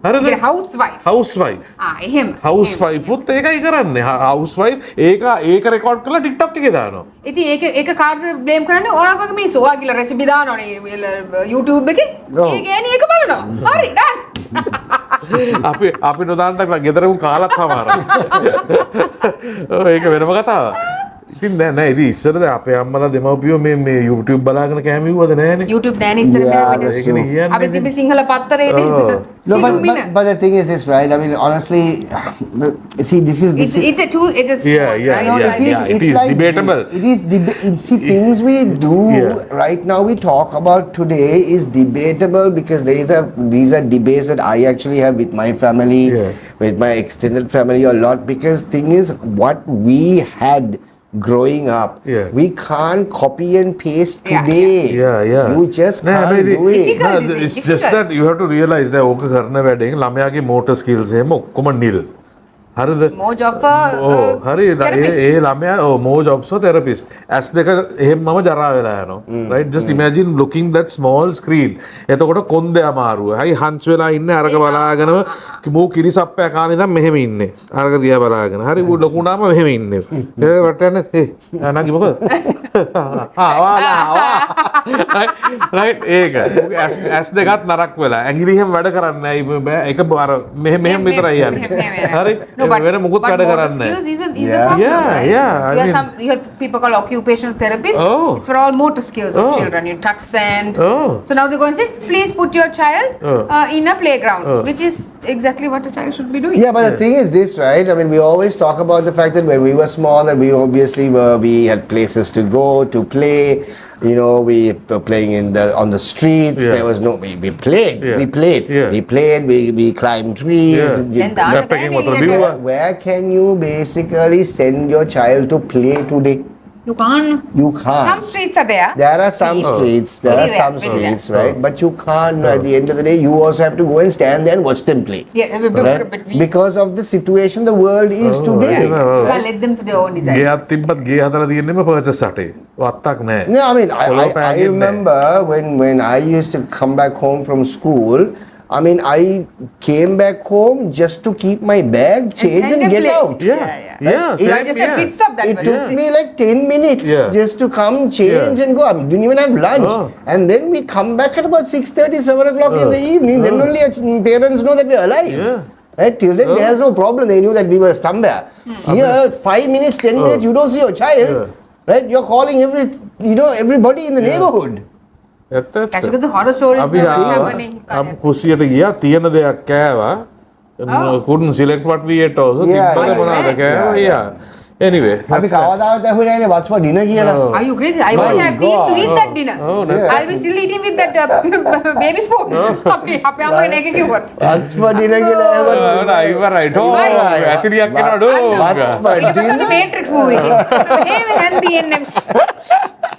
හරිද? housewife. එහෙම. housewife උත් ඒකයි කරන්නේ. housewife ඒක රෙකෝඩ් කරලා TikTok එකේ දානවා. ඉතින් ඒක කාර්ද බ්ලේම් කරන්නේ ඔයාලා වගේ මිනිස්සු. ඔයා කියලා රෙසිපි දානවනේ YouTube එකේ. ඒ ගෑණි ඒක බලනවා. හරි done. අපි නොදාන්නට ගෙදරම කාලක් හමාරයි. ඒක වෙනම කතාවක්. ඉතින් නෑ ඉතින් ඉස්සර දැන් අපේ අම්මලා දෙමව්පියෝ මේ YouTube බලාගෙන කෑමිව්වද නෑනේ. YouTube නෑනේ ඉස්සර කියන්නේ. අපි තිබි Sinhala පත්තරේනේ. No, but the thing is this, right? I mean, honestly, see, this is it's like debatable. See, things we do right now, we talk about today is debatable because these are debates that I actually have with my family, with my extended family a lot. Because thing is, what we had growing up, we can't copy and paste today. You just can't do it. It's just that you have to realize that ඕක කරන වැඩෙන් ළමයාගේ motor skills එහෙම ඔක්කොම nil. හරිද? more job හරි ඒ ළමයා more jobs for therapist. ඇස් දෙක එහෙමම ජරා වෙලා යනවා. Right? Just imagine looking that small screen. එතකොට කොන්දේ අමාරුව. හයි හන්ස් වෙලා ඉන්නේ අරක බලාගෙනම මූ කිරිසප්පය කාන ඉඳන් මෙහෙම ඉන්නේ. අරක දිහා බලාගෙන. හරි ලොකු වුණාම මෙහෙම ඉන්නේ. ඒක වටන්නේ නංගි මොකද? right ඒක. ඇස් දෙකත් නරක් වෙලා. ඇඟිලි එහෙම වැඩ කරන්නේ නැහැ. ඒක අර මෙහෙම විතරයි යන්නේ. හරි? වෙන මුකුත් වැඩ කරන්නේ නැහැ. Skills is a problem, right? You have people called occupational therapists. It's for all motor skills of children. You touch sand. So now they're going to say, please put your child in a playground, which is exactly what a child should be doing. Yeah, but the thing is this, right? I mean, we always talk about the fact that when we were small, that we obviously we had places to go to play. You know, we were playing on the streets. Yeah. There was no, we played. Yeah. We played. Yeah. We played. We climbed trees. Yeah. Where can you basically send your child to play today? You can't. You can't. Some streets are there. There are some streets. There Very are some rare, very rare. streets, right? But you can't. At the end of the day, you also have to go and stand there and watch them play. Yeah, Right? but we Because of the situation the world is today. can't let them to their own design. ගේ තිබ්බත් ගේ හදලා තියෙන්නේම perches අටේ. වත්තක් නැහැ. No, I mean, Follow I packet remember when I used to come back home from school. I mean, I came back home just to keep my bag, change, and get play. out. Yeah. Yeah. Yeah. It- Same Just a pit here. stop that It was took just me like 10 minutes Yeah. just to come, change, and go. I didn't even have lunch. Oh. And then we come back at about 6:30, 7 o'clock in the evening. Then only our parents know that we're alive. Yeah. Right? Till then, there's no problem. They knew that we were somewhere. Here, 5 minutes, 10 minutes, you don't see your child. Yeah. Right? You're calling everybody in the neighborhood. ඇත්ත ඇත්ත. That's because the horror stories අපි were ආවා happening. අපි කුස්සියට ගියා තියෙන දෙයක් කෑවා. couldn't select what we ate also. Yeah, තිබ්බද yeah, මොනවද yeah. කෑවා. Yeah. Anyway. අපි that's that. කවදාවත් ඇහුවේ නෑනේ what's for dinner කියලා. Oh. Are you crazy? I My won't have teeth to God. eat that dinner. Oh, that's Yeah. I'll be still eating with that baby spoon. අපි අම්මගේ නැග කිව්වත්. What's for dinner කියලා ඇහුවත් ඉවරයි. ඉවරයි. ඇතිරියක් කෙනාඩෝ. What's for It was on the dinner? Matrix movie. එහෙම හැන්දි එන්නේ.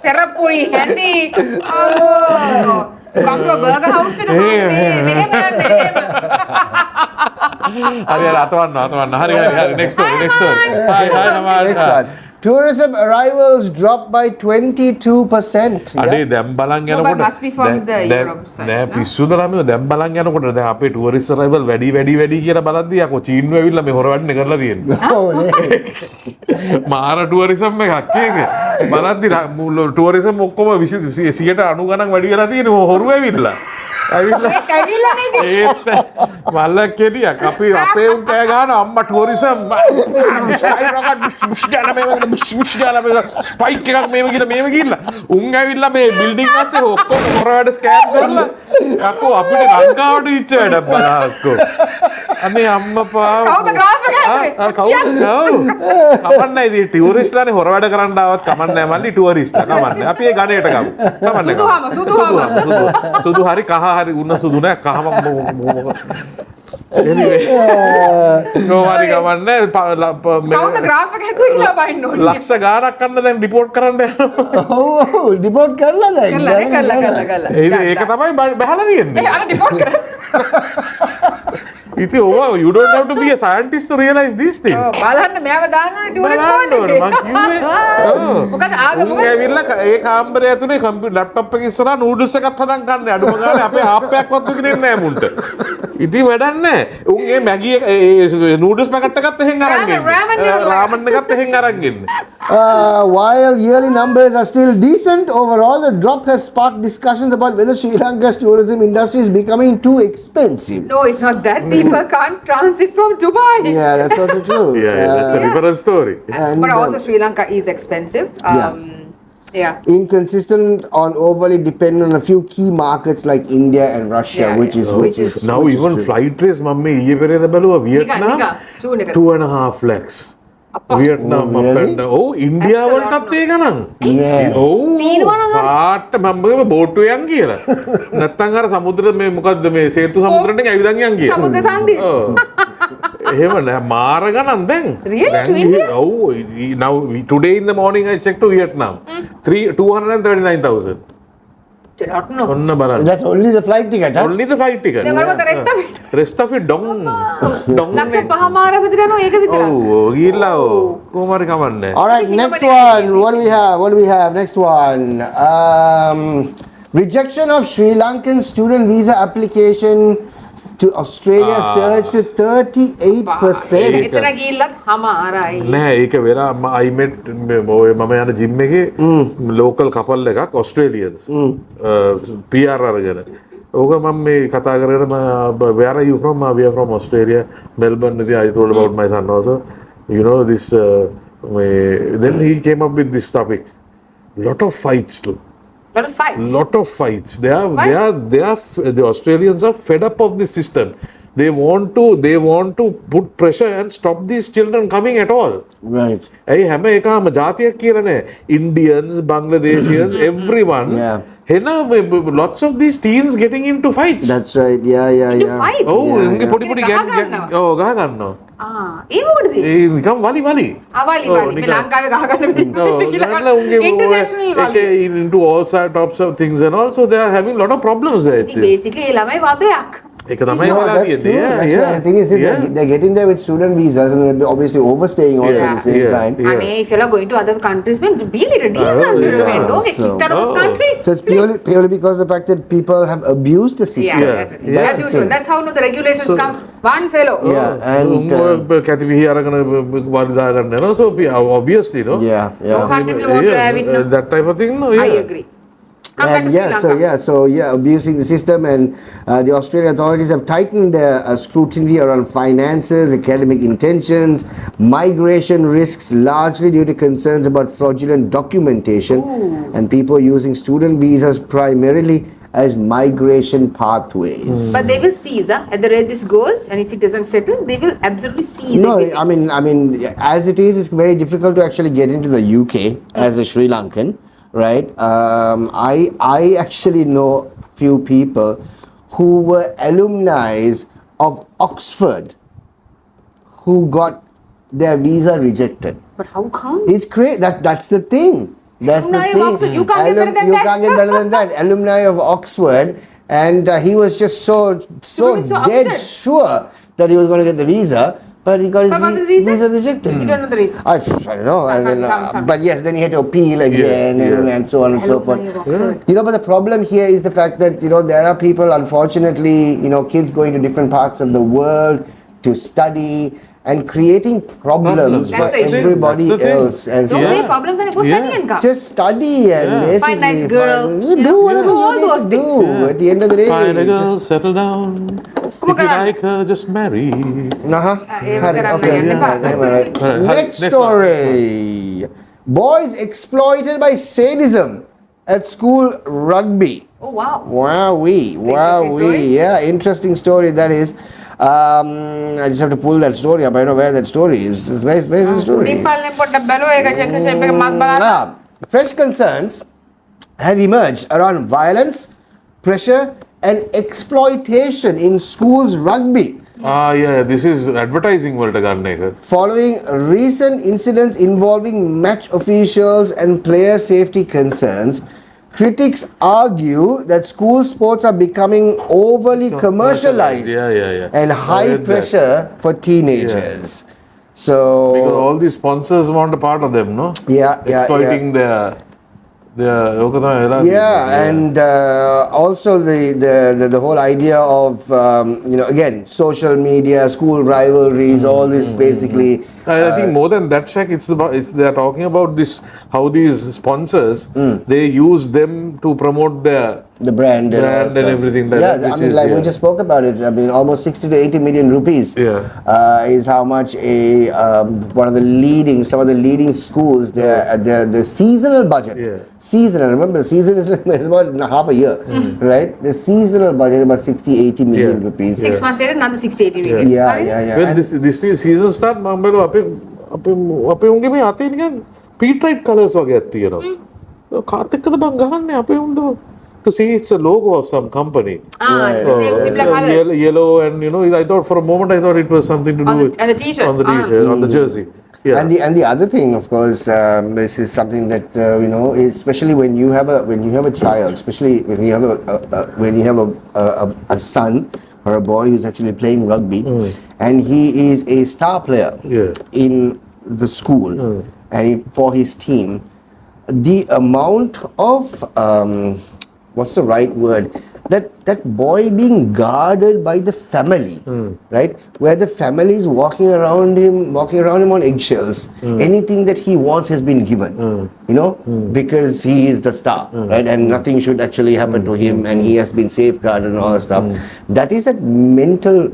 තෙරපුයි හැන්දි. Oh. Come to a burger house and එහෙම. මෙහෙම හරි හරි අතවන්න. හරි. Next story. Hi Next නමාල්. one. Tourism arrivals dropped by 22%. අඩේ දැන් බලන් No, but යනකොට must be from the Europe side, නෑ no? පිස්සුද ළමයෝ දැන් බලන් යනකොට දැන් අපේ ටුවරිස්ට් අරයිවල් වැඩි කියලා බලද්දී යකෝ චීනු ඇවිල්ලා මේ හොරවන්නේ කරලා තියෙන්නේ Oh, nee. මාර ටුවරිසම් එකක් ඒක බලද්දී ටුවරිසම් ඔක්කොම 90 ගණන් වැඩි වෙලා තියෙන්නේ හොරු ඇවිල්ලා ඇවිල්ලා නේද? ඒත් මල්ල කෙඩියක් අපි අපේ උන් කෑ ගන්න අම්මා ටුවරිසම් ස්කයි රොකට් මුෂ් ගාලා ස්පයික් එකක් මේව ගිහිල්ලා උන් ඇවිල්ලා මේ බිල්ඩින් ඇස්සේ ඔක්කොම හොරවැඩ ස්කෑම් කරලා යකෝ අපිට ලංකාවට ඉච්ච වැඩක් බලහක්කෝ අනේ අම්මපා කවුද graph එක හැදුවේ? කමන්නේ ඉතින් ටුවරිස්ට්ලානේ හොරවැඩ කරන්න ආවත් කමන්නේ මල්ලි ටුවරිස්ට්ලා කමන්නේ අපි ඒ ගණේට ගමු කමන්නේ සුදු හරි කහ හරි උන්න සුදු නෑ කහම anyway නෝවාරි ගමන්නේ කවුද graph එක හැදුවේ කියලා බලන්න ඕනේ. ලක්ෂ ගාණක් කන්න දැන් ඩිපෝට් කරන්න යනවා Oh, deport කරලා දැන්. කළා. ඒක තමයි බහලා තියෙන්නේ අර deport කරා. ඉතින් ඕවා you don't have to be a scientist to realize these things බලන්න මෙයාව දාන්න ඕනේ ටුවරිස්ට් බලන්න ඕනේ, මං කිව්වේ. මොකද ආගම උන් ඇවිල්ලා ඒ කාමරය ඇතුලේ කම්පියුටර් ලැප්ටොප් එක ඉස්සරහා නූඩල්ස් එකක් හදන් කන්නේ අඩුම ගානේ අපේ ආප්පයක්වත් දුකින්නේ නැහැ මුන්ට. ඉතින් වැඩක් නැහැ. උන් ඒ මැගි ඒ නූඩල්ස් පැකට් එකත් එහෙන් අරන් රාමන් එකත් එහෙන් අරන් ඉන්නේ. While yearly numbers are still decent, overall the drop has sparked discussions about whether Sri Lanka's tourism industry is becoming too expensive. No, it's not that. People can't transit from Dubai. Yeah, that's also true. That's a different story. And, But also Sri Lanka is expensive. Yeah. inconsistent on overly dependent on a few key markets like India and Russia, Yeah, which yeah. is Which is- Now which is even true. flight rates මම ඊයේ පෙරේද බැලුවා Vietnam නිකන්. 2.5 lakhs. Vietnam Oh, really? India That's a lot, වලටත් ඒ ගණන්. Yeah. තීනවා නම් හරි. පාට මම බෝට්ටු යන් කියලා. නැත්තම් අර සමුද්‍ර මේ මොකද්ද මේ සේතු සමුද්‍රෙන් ඇවිදන් යන් කියලා. සමුද්‍ර සංධිය. එහෙම නෑ මාර ගණන් දැන්. Really? දැන් To India? now today in the morning I checked to Vietnam. 239,000. No. ඔන්න බලන්න. That's only the flight ticket, huh? Only the flight ticket. Then what about the rest of it? Rest of it dong. ලක්ෂ පහමාර විතර යනවා ඒක විතරයි. ඔව් ගිහිල්ලා කොහොමරි කමන්නේ. All right, next one. What do we have? Next one. Rejection of Sri Lankan student visa application to Australia surged to 38%. එතන ගිහිල්ලත් හමාරයි. නෑ ඒක වෙලා I met ඔය මම යන ජිම් එකේ ලෝකල් කපල් එකක් ඔස්ට්‍රේලියන්ස් PR අරගෙන ඕක මම මේ කතා කරගෙන where are you from? We are from Australia, Melbourne. I told about my son also. You know this then he came up with this topic. Lot of fights too. Lot of fights. Lot of fights. The Australians are fed up of this system. They want to put pressure and stop these children coming at all. Right. Hey, හැම එකම ජාතියක් කියලා නෑ. Indians, Bangladeshis, everyone. Yeah. Lots of these teens getting into fights. That's right. Yeah. fight? Oh, Yeah, උන්ගේ yeah. පොඩි පොඩි ගහ gang ගන්නවා. ගහ ගන්නවා. ඒ මොකටද? ඒ නිකන් වලි. වලි මේ ලංකාවේ ගහ ගන්න international වලි. into all types of things and also they are having a lot of problems there. basically ඒ ළමයි වදයක්. ඒක තමයි No, වෙලා that's true. තියෙන්නේ. That's right. The thing is, they're getting there with student visas and obviously overstaying also at the same time. Yeah. And if you're going to other countries, man, be a little decent. yeah. Don't get kicked out of those countries. So it's purely because of the fact that people have abused the system. Yeah, That's as the usual. thing. That's how the regulations come. One fellow. Yeah, and කැති විහි අරගෙන වලි දා ගන්න යනවා. So obviously, no. yeah. No country will want to have it. No. That type of thing, no. I Yeah. agree. Come back And to Sri Lanka. so abusing the system, and the Australian authorities have tightened their scrutiny around finances, academic intentions, migration risks, largely due to concerns about fraudulent documentation, and people using student visas primarily as migration pathways. But they will seize, at the rate this goes, and if it doesn't settle, they will absolutely seize No, everything. I mean, as it is, it's very difficult to actually get into the UK as a Sri Lankan, right? I actually know few people who were alumni of Oxford who got their visa rejected. But how come? It's great. That's the thing. That's Alumni the of thing. Oxford. You can't get better than you that. can't get better than that. Alumni of Oxford, and he was just so was so dead upset. sure that he was going to get the visa, but he got his But what was the reason? visa rejected. You don't know the reason. I don't know. And then, Some. but yes, then he had to appeal again and so on and so forth. Alumni of Oxford. You know, but the problem here is the fact that, there are people, unfortunately, kids going to different parts of the world to study and creating problems for That's the issue. everybody That's the thing. else. And Don't so create problems and go study and come. just study and basically Find nice girl. you do whatever All you those need to do. At the end of the day, Find a girl, just settle down. If you like her, just marry. uh-huh. yeah, Had it. yeah, Okay. yeah, yeah. Right. Right. Next Next story. Boys exploited by sadism at school rugby. Oh, wow. Wowee. story? Yeah, interesting story that is. I just have to pull that story up. I know where that story is. Where's the story? Impalne potta belo eka check එක මත් බලන්න. Fresh concerns have emerged around violence, pressure, and exploitation in schools rugby This is advertising වලට ගන්න එක. following recent incidents involving match officials and player safety concerns. Critics argue that school sports are becoming overly commercialized Yeah. and I high read that. pressure for teenagers. So Because all these sponsors want a part of them, no? Exploiting their and also the whole idea of again social media, school rivalries, all this basically. I think more than that, Shaq, it's they are talking about this, how these sponsors they use them to promote The brand and all and stuff. everything like that, I which mean, is, like we just spoke about it. I mean, almost 60 to 80 million rupees is how much some of the leading schools their seasonal budget. Seasonal, remember the season is about half a year, right? The seasonal budget about 60-80 million rupees. 6 months later, another 60-80 million. Yeah. When And this season start, මම බැලුවා අපේ උන්ගේ මේ අතේ නිකන් පීට්‍රයිට් colours වගේක් තියෙනවා. කාත් එක්කද බං ගහන්නේ අපේ උන්ද? To see it's a logo of some company. Similar colours. Yellow and I thought for a moment it was something to do On with the t-shirt. on the t-shirt, on the jersey. Yeah. And the other thing, of course, this is something that is especially when you have a child, especially when you have a son or a boy who's actually playing rugby, and he is a star player in the school and for his team, the amount of what's the right word? That boy being guarded by the family, right? Where the family is walking around him on eggshells. Anything that he wants has been given, because he is the star, right? And nothing should actually happen to him, and he has been safeguarded and all that stuff. That is that mental,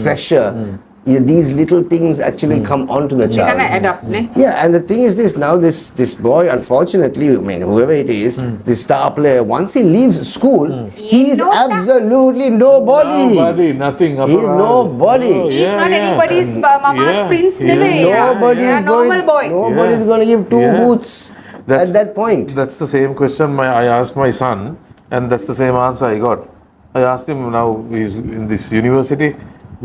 pressure these little things actually come onto the They kind of child. add up, ne? Yeah, and the thing is this, now this boy, unfortunately, I mean, whoever it is, this star player, once he leaves school, he is No star. absolutely nobody. Nobody, nothing. He's nobody. Oh, He's yeah, not yeah. anybody's mama's Yeah, prince, yeah, neve. Nobody is normal boy. Nobody's Yeah. going to give two Yeah. hoots That's- at that point. That's the same question I asked my son, and that's the same answer I got. I asked him, now he's in this university,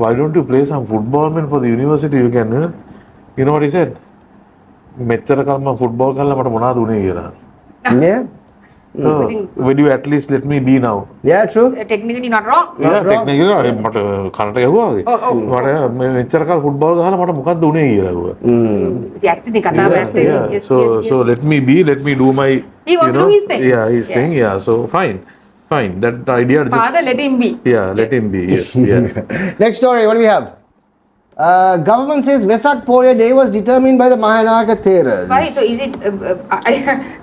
why don't you play some football, man, for the university? You can, you know what he said? මෙච්චර කල්ම football කරලා මට මොනවද උනේ කියලා. Yeah. Will you at least let me be now? Yeah, true. Technically not wrong. Not Yeah, wrong. technically මට කනට ගැහුවා වගේ. මට මෙච්චර කල් ෆුට්බෝල් ගහලා මට මොකක්ද උනේ කියලා කිව්වා. ඇත්තනේ කතාව ඇත්තනේ. Yeah, Yes, so yes, yes. so let me be, let me do my. He wants to do his thing. Yeah, his thing. Yeah, so fine. That idea. Just, Father, let him be. Yeah, let him be. Yes. Yeah. Next story, what do we have? Government says Vesak Poya Day was determined by the Mahanaka Theras. Why? So is it?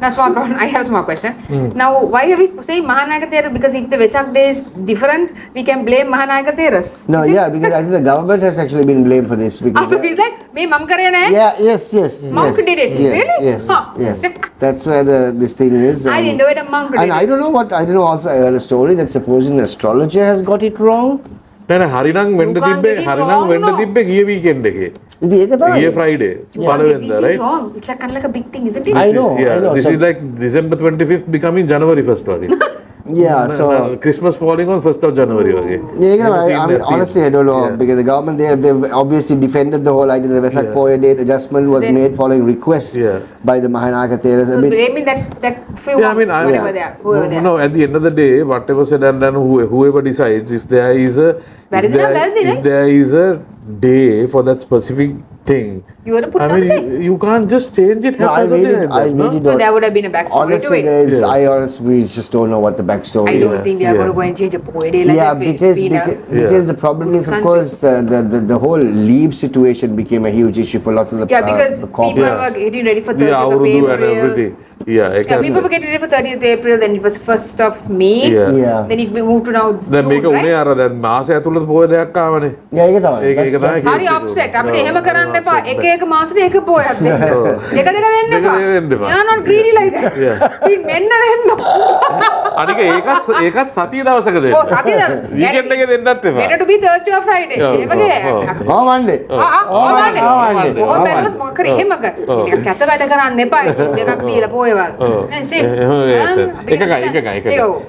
Now, small problem. I have a small question. Now, why are we saying Mahanaka Theras? Because if the Vesak Day is different, we can blame Mahanaka Theras. No, yeah, because I think the government has actually been blamed for this. Because So he's like, me mum kare na hai? yeah, yes. Monk did it. Yes, Really? yes, Huh. yes. That's where this thing is. I didn't know it. A monk did And it. I don't know what, I don't know also, I heard a story that supposing an astrologer has got it wrong. නෑ හරිනම් වෙන්න You can't තිබ්බේ get it හරිනම් wrong, වෙන්න no. තිබ්බේ ගිය weekend එකේ. ඉතින් ඒක තමයි. ගිය Friday These පළවෙනිදා things right? wrong. It's like kind of like a big thing, isn't it? I know, Yeah, I know. this So- is like December 25th becoming January 1st වගේ. Yeah, so Christmas falling on 1st of January වගේ. yeah, I Never seen mean, that honestly, I don't know Yeah. because the government they've obviously defended the whole idea. The Vesak Yeah. Poya date adjustment was Then- made following requests Yeah. by the Mahanaka Theras. So blaming that few Yeah, I mean, months, whatever I- they are, whoever they are. No, at the end of the day, whatever said and done, whoever decides, if there is a, That is not healthy, if right? there is a day for that specific thing, You want to put I it on mean, the day. you can't just change it. No, I haphazardly really, like I that, no? really So don't. there would have been a backstory Honestly, to it. Yeah. we just don't know what the backstory I is. don't think they are Yeah. going to go and change a Poya Day like Yeah, that. because the problem is, of country. course, the whole leave situation became a huge issue for lots of the Yeah, because the people corporates. were getting ready for The 30th of Aurudu April. and everything. Yeah, Yeah, people were getting ready for 30th April, then it was 1st of May. Yeah. Yeah. Then it moved to now දැන් June, මේක උනේ right? අර දැන් මාසය ඇතුළත පොය දෙයක් ආවනේ. Yeah, ඒක තමයි. ඒක තමයි That's- හරි case upset. එක. අපිට එහෙම කරන්න No, එපා. upset. එක එක මාසෙට එක පොයක් දෙන්න. දෙක දෙක දෙන්න දෙක එපා. දෙක දෙන්න එපා. You are not greedy like that. Yeah. ඉතින් මෙන්න වෙන්න. අනික ඒකත් සතිය දවසක දෙන්න. ඔව් සතියද? weekend එකේ දෙන්නත් එපා. Better to be Thursday or Friday. ඔව්, එහෙම ගියේ. ඔව්, Oh, Monday. ඕවන්නේ. ඕවන්නේ. ඔහොම බැලුවොත් මොකක් හරි එහෙම කර. නිකන් කැත වැඩ කරන්න එපා. ඉතින් දෙකක් දීලා පොයවල්. නෑ ෂේ.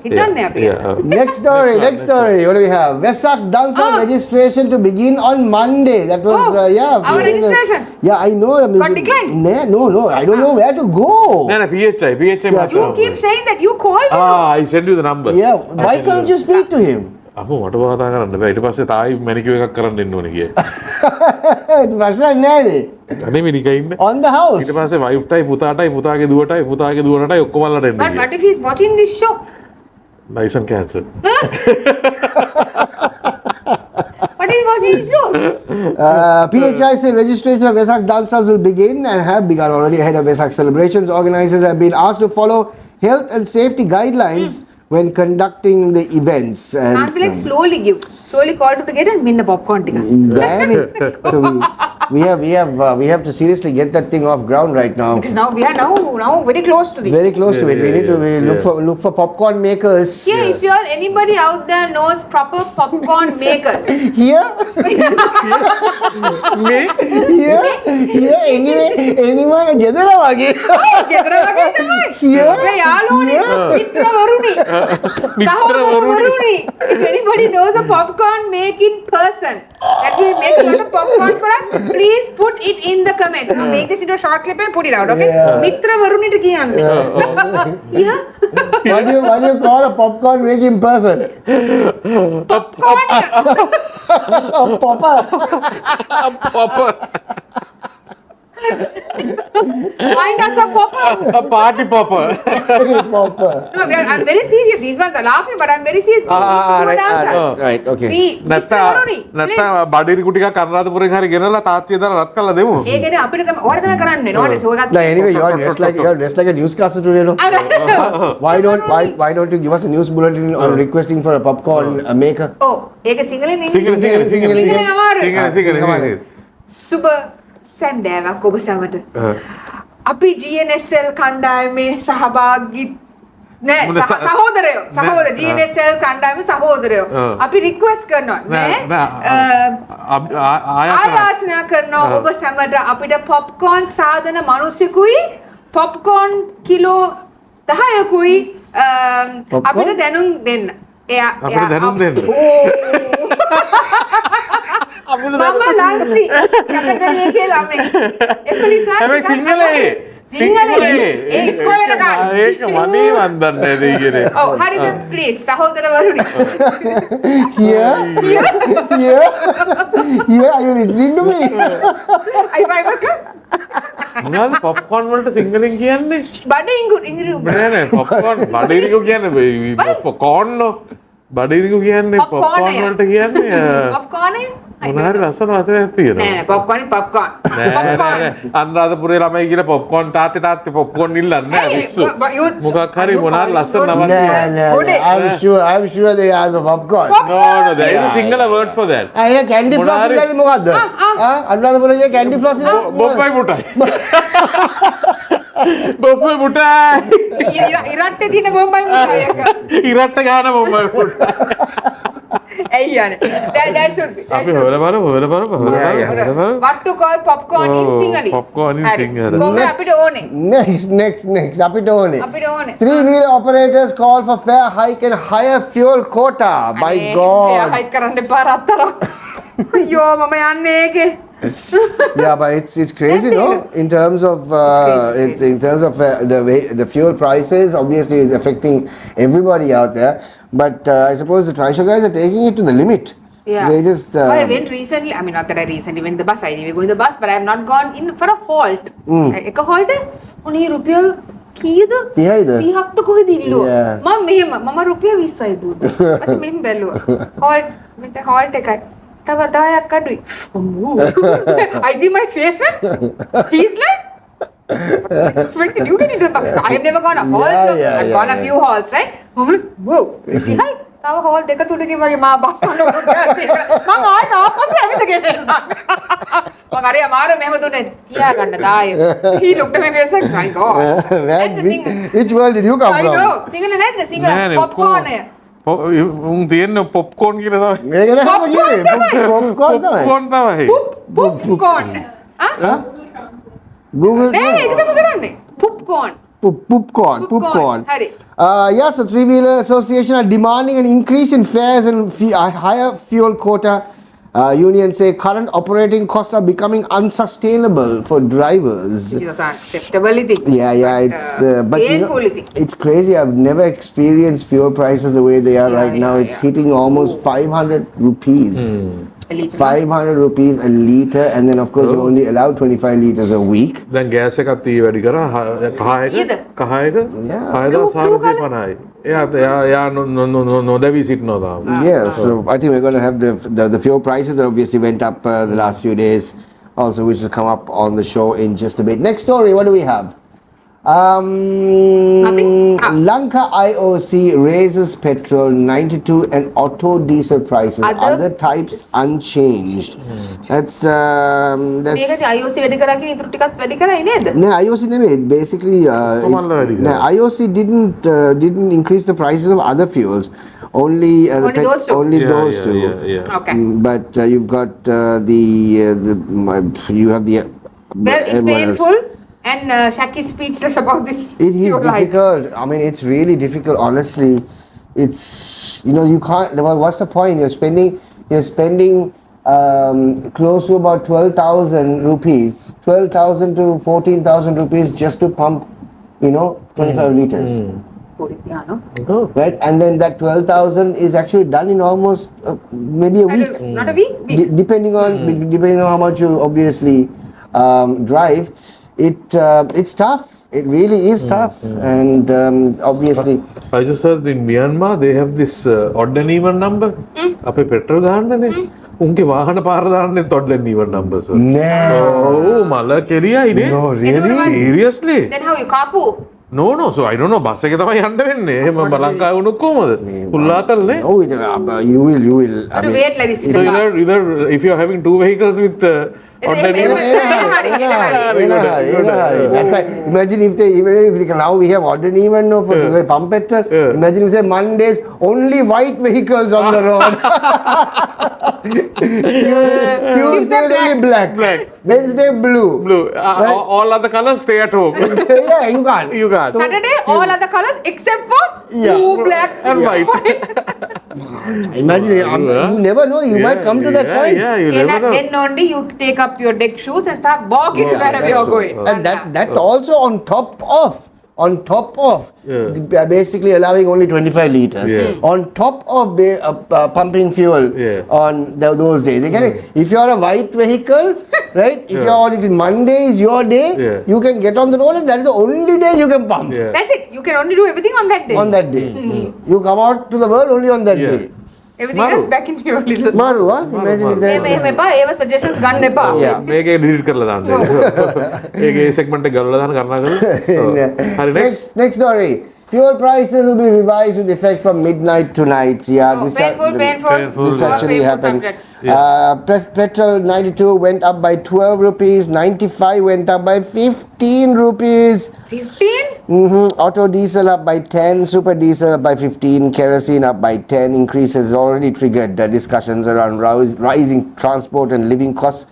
හිතන්නේ අපි. Next story. What do we have? Vesak Dancehall Oh. registration to begin on Monday. That was, Oh, yeah. our registration? Yeah, I know. I mean, Got declined? No. I don't know where to go. නෑ නෑ PHI Yeah, You keep saying that you called him. I send you the number. Yeah, why can't you speak to him? අපෝ මට කතා කරන්න බෑ ඊට පස්සේ තායි මැනිකියු එකක් කරන්න දෙන්න ඕනේ කියේ. ප්‍රශ්නයක් නෑනේ. අනේ මිනිකා ඉන්න. On the house. ඊට පස්සේ වයිෆ්ටයි පුතාටයි පුතාගේ දුවටයි ඔක්කොමලට එන්න. But what if he's watching this show? Licence cancel. What is watching this show? PHI say registration of Vesak Dancehalls will begin and have begun already ahead of Vesak celebrations. Organizers have been asked to follow health and safety guidelines when conducting the events. And Can't be like slowly call to the gate and win the popcorn ticket. ban it. So we have to seriously get that thing off ground right now. Because now we are now very close to the. Very close to it. We need to Yeah. look for popcorn makers. Yeah, if you're anybody out there knows proper popcorn makers. Here, මේ anyone ගෙදර වගේ. ගෙදර වගේ තමයි. Here? අපේ යාළුවනේ මිත්‍රවරුනි. සහෝදරවරුනි. If anybody knows a popcorn making person that will make a lot of popcorn for us, please put it in the comments. We'll make this into a short clip and put it out, okay? Yeah. මිත්‍රවරුනිට කියන්නේ. Yeah. What do you call a popcorn making person? Popcorn. A popper. Find us a popper. A party popper. Popper. No, I'm very serious. These ones are laughing, but I'm very serious. Right, okay. නැත්නම් බඩිරිකු ටිකක් කර්ණාටපුරෙන් හරි ගෙනලා තාත්තිය දාලා රත් කරලා දෙමු. ඒකනේ අපිට තමයි ඕකට තමයි කරන්නේ නෝනේ ෂෝ එකක්. No, anyway, you're dressed like a newscaster today, no? Why don't you give us a news bulletin on requesting for a popcorn maker? ඔව් ඒක සිංහලෙන් සිංහලෙන් අමාරුයි. සුබ සැන්දෑවක් ඔබ සැමට. අපි GNSL කණ්ඩායමේ සහභාගී නෑ සහෝදරයෝ GNSL කණ්ඩායමේ සහෝදරයෝ අපි රික්වෙස්ට් කරනවා ආයාචනා කරනවා ඔබ සැමට අපිට පොප්කෝර්න් සාදන මිනිස්සුකුයි පොප්කෝර්න් කිලෝ 10කුයි අපිට දැනුම් දෙන්න. අපිට දැනුම් දෙන්න. මම ලන්සි කැටගරිය කියලා මේ ඒක නිසා හැබැයි සිංහලේ ඒ ඉස්කෝලේ ගාන ඒක මනේ වන්දන්නේ දෙයියනේ. ඔව් හරිද ප්ලීස් සහෝදරවරුනි. Here, are you listening to me? අයිබයිබක මොනවාද පොප්කෝර්න් වලට සිංහලෙන් කියන්නේ? බඩින්ගු ඉංග්‍රීසි නෑ පොප්කෝර්න් බඩිරිකු කියන්නේ පොප්කෝර්න් නෝ බඩිරිකු කියන්නේ පොප්කෝර්න් වලට කියන්නේ පොප්කෝර්න් මොනාරි ලස්සන වචනයක් තියෙනවා. නෑ පොප්කෝර්න් නෑ අනුරාධපුරේ ළමයි කියලා පොප්කෝර්න් තාත්තේ පොප්කෝර්න් ඉල්ලන්නේ නෑ මිස්සු. මොකක් හරි මොනාරි ලස්සන නමක් තියෙනවා. I'm sure they are the popcorn. No, there is a singular word for that. අය candy floss ඉල්ලන්නේ මොකද්ද? අනුරාධපුරේ candy floss බොම්බයි මුටයි. බොම්බයි මුටයි. ඉරට්ටේ තියෙන බොම්බයි මුටයි එක. ඉරට්ට ගන්න බොම්බයි මුටයි. ඇයියනේ that should be අපි හොයලා බලමු what to call popcorn in Sinhalese popcorn in Sinhala කොහොමද අපිට ඕනේ next අපිට ඕනේ ඕනේ three-wheeler operators call for fare hike and higher fuel quota by god fare hike කරන්න එපා රත්තරන් අයියෝ මම යන්නේ ඒකේ. Yeah, but it's crazy, no? In terms of the fuel prices, obviously, is affecting everybody out there. But I suppose the Trisha guys are taking it to the limit. Yeah. They just. I went recently. I mean, not that I recently went the bus. I anyway going the bus, but I have not gone in for a halt. එක halt උනේ රුපියල් කීයද? 30යිද? 30ක්ද කොහෙද ඉල්ලුවා? මම රුපියල් 20යි දුන්නා. ඊපස්සේ මෙහෙම බැලුවා. halt මෙතන halt එකයි. තව 10ක් අඩුයි. I think my face went. He's like. When did you get into the bus? I have never gone a halt. I've gone a few halts, right? I'm like, whoa. Hi. තව hall දෙක තුනකින් වගේ මා bus අනුකෝ මම ආයෙත් ආපස්සේ ඇවිදගෙන එනවා මම හරි අමාරු මෙහෙම දුන්නේ තියා ගන්න දාය he looked at my face like my god which world did you come from? I know Sinhala නැද්ද සිංහල පොප්කෝර්න් උන් තියෙන පොප්කෝර්න් කියලා තමයි මේක තමයි කියන්නේ පොප්කෝර්න් තමයි පොප්කෝර්න් Google නෑ ඒක තමයි කරන්නේ පොප්කෝර්න් Popcorn. Yeah, so Three-Wheeler Association are demanding an increase in fares and higher fuel quota. Unions say current operating costs are becoming unsustainable for drivers. It was unacceptable. Yeah, it's but it's crazy. I've never experienced fuel prices the way they are right now. It's hitting almost 500 rupees. 500 rupees a litre, and then of course you're only allowed 25 litres a week. දැන් gas එකක් තී වැඩි කරා කහ එක 6450යි. එයා නොදැවි සිටිනවා තාම. Yeah, so I think we're going to have the fuel prices that obviously went up the last few days also, which will come up on the show in just a bit. Next story, what do we have? Lanka IOC raises petrol 92 and auto diesel prices. Other types unchanged. That's මේකද IOC වැඩි කරා කියන ඉතුරු ටිකක් වැඩි කරයි නේද? No, IOC නෙමෙයි. Basically IOC didn't increase the prices of other fuels. Only those two. Yeah. Okay. But you've got you have the well, it's painful. And Shaq is speechless about this. It is difficult. I mean, it's really difficult. Honestly, it's you can't. What's the point? You're spending close to about 12,000 rupees, 12,000 to 14,000 rupees just to pump, 25 liters. Right, and then that 12,000 is actually done in almost maybe a week. Not a week. Depending on how much you obviously drive. it's tough. It really is tough, and obviously. I just heard in Myanmar they have this odd and even number. අපේ petrol ගහන්නනේ. උන්ගේ වාහන පාර දාන්නේ odd and even numbers. No. Oh, මල කෙලියයිනේ. No, really? Seriously? Then how you carpool? No, so I don't know. Bus එකේ තමයි යන්න වෙන්නේ. එහෙම ලංකාවේ වුණොත් කොහමද? පුල්ලාතල්නේ. No, you will. Have to wait like this. So either if you're having two vehicles with odd and even. Imagine if now we have odd and even for the pump petrol. Imagine if say Mondays only white vehicles on the road. Tuesdays only black. Wednesday blue. All other colors stay at home. Yeah, you can't. Saturday all other colors except for blue, black and white. Imagine, you never know. You might come to that point. Yeah, you never know. Then only you take up your deck shoes and start walking wherever you're going. And that also on top of basically allowing only 25 liters. On top of pumping fuel on those days. If you're a white vehicle, right? If Monday is your day, you can get on the road and that is the only day you can pump. That's it. You can only do everything on that day. On that day. You come out to the world only on that day. Everything else back in your little. Maru, imagine if එහෙම එපා. ඒව suggestions ගන්න එපා. මේකේ delete කරලා දාන්න. ඒකේ segment එක ගලවලා දාන්න කරුණා කරලා. හරි next story. Fuel prices will be revised with effect from midnight tonight. Painful. This actually happened. Petrol 92 went up by 12 rupees. 95 went up by 15 rupees. 15? Auto diesel up by 10. Super diesel up by 15. Kerosene up by 10. Increases already triggered discussions around rising transport and living costs,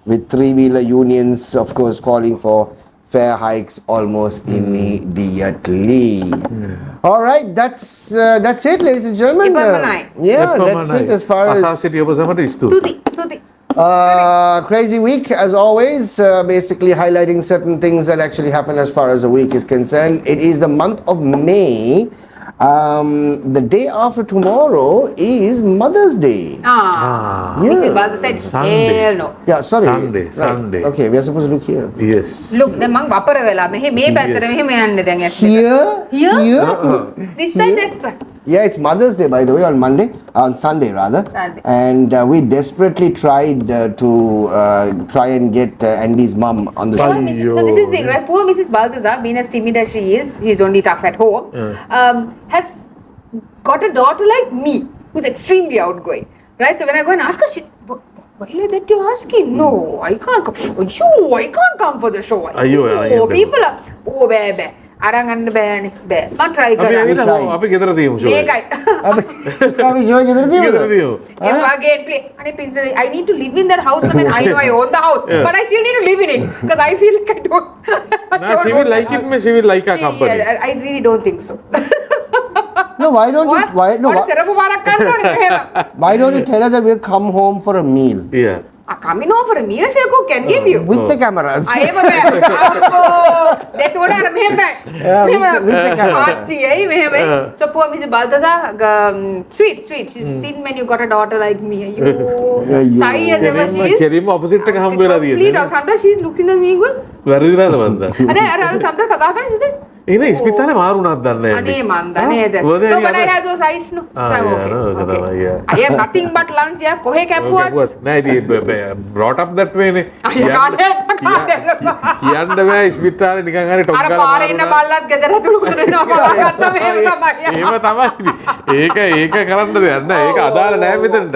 with three-wheeler unions, of course, calling for fare hikes almost immediately. All right, that's it, ladies and gentlemen. That's it as far as Tuti. crazy week as always. Basically highlighting certain things that actually happen as far as the week is concerned. It is the month of May. The day after tomorrow is Mother's Day. Mrs. Baldu said, hell no. Yeah, sorry. Sunday. Okay, we are supposed to look here. Yes. Look, දැන් මං වපර වෙලා මේ පැත්තට මෙහෙම යන්න දැන් ඇස් දෙක. Here? This side, that side. Yeah, it's Mother's Day, by the way, on Sunday rather. Sunday. And we desperately tried to try and get Andy's mum on the show. So this is the thing, right? Poor Mrs. Balthazar, being as timid as she is, she's only tough at home, has got a daughter like me, who's extremely outgoing, right? So when I go and ask her, she, Wille, that you're asking? No, I can't come. I can't come for the show. People are, බෑ. අරන් ගන්න බෑනේ. බෑ. මම try කරා. අපි ගෙදර තියමු show. මේකයි. අපි ෂෝ ගෙදර තියමුද? ඒ වගේ play. අනේ පින්සර් I need to live in that house. I mean, I know I own the house, but I still need to live in it because I feel like I don't. Nah, she will like it. She will like our company. I really don't think so. No, why don't you tell her that we'll come home for a meal? Yeah. Coming home for a meal, she can give you. With the cameras. I am a man. With the cameras. So poor Mrs. Balthazar, sweet. She's seen when you got a daughter like me. Shy as ever she is. opposite sometimes she's looking at me going. Sometimes she said, එහෙනම් ඉස්පිතාලේ මාරුණාද දන්නේ අනේ මන් දන්නේ නේද? No, but I had those eyes no. So I'm okay. I have nothing but lungs. Yeah, කොහේ කැපුවත්. නෑ ඉතින් brought up that way නේ. කියන්න බෑ ඉස්පිතාලේ නිකන් හරි ටොක් ගාලා. අර පාරේ ඉන්න බල්ලත් ගෙදර ඇතුළු කරනවා බලාගත්ත මේක තමයි. එහෙම තමයි. ඒක කරන්න දෙයක් නෑ. ඒක අදාළ නෑ මෙතනට.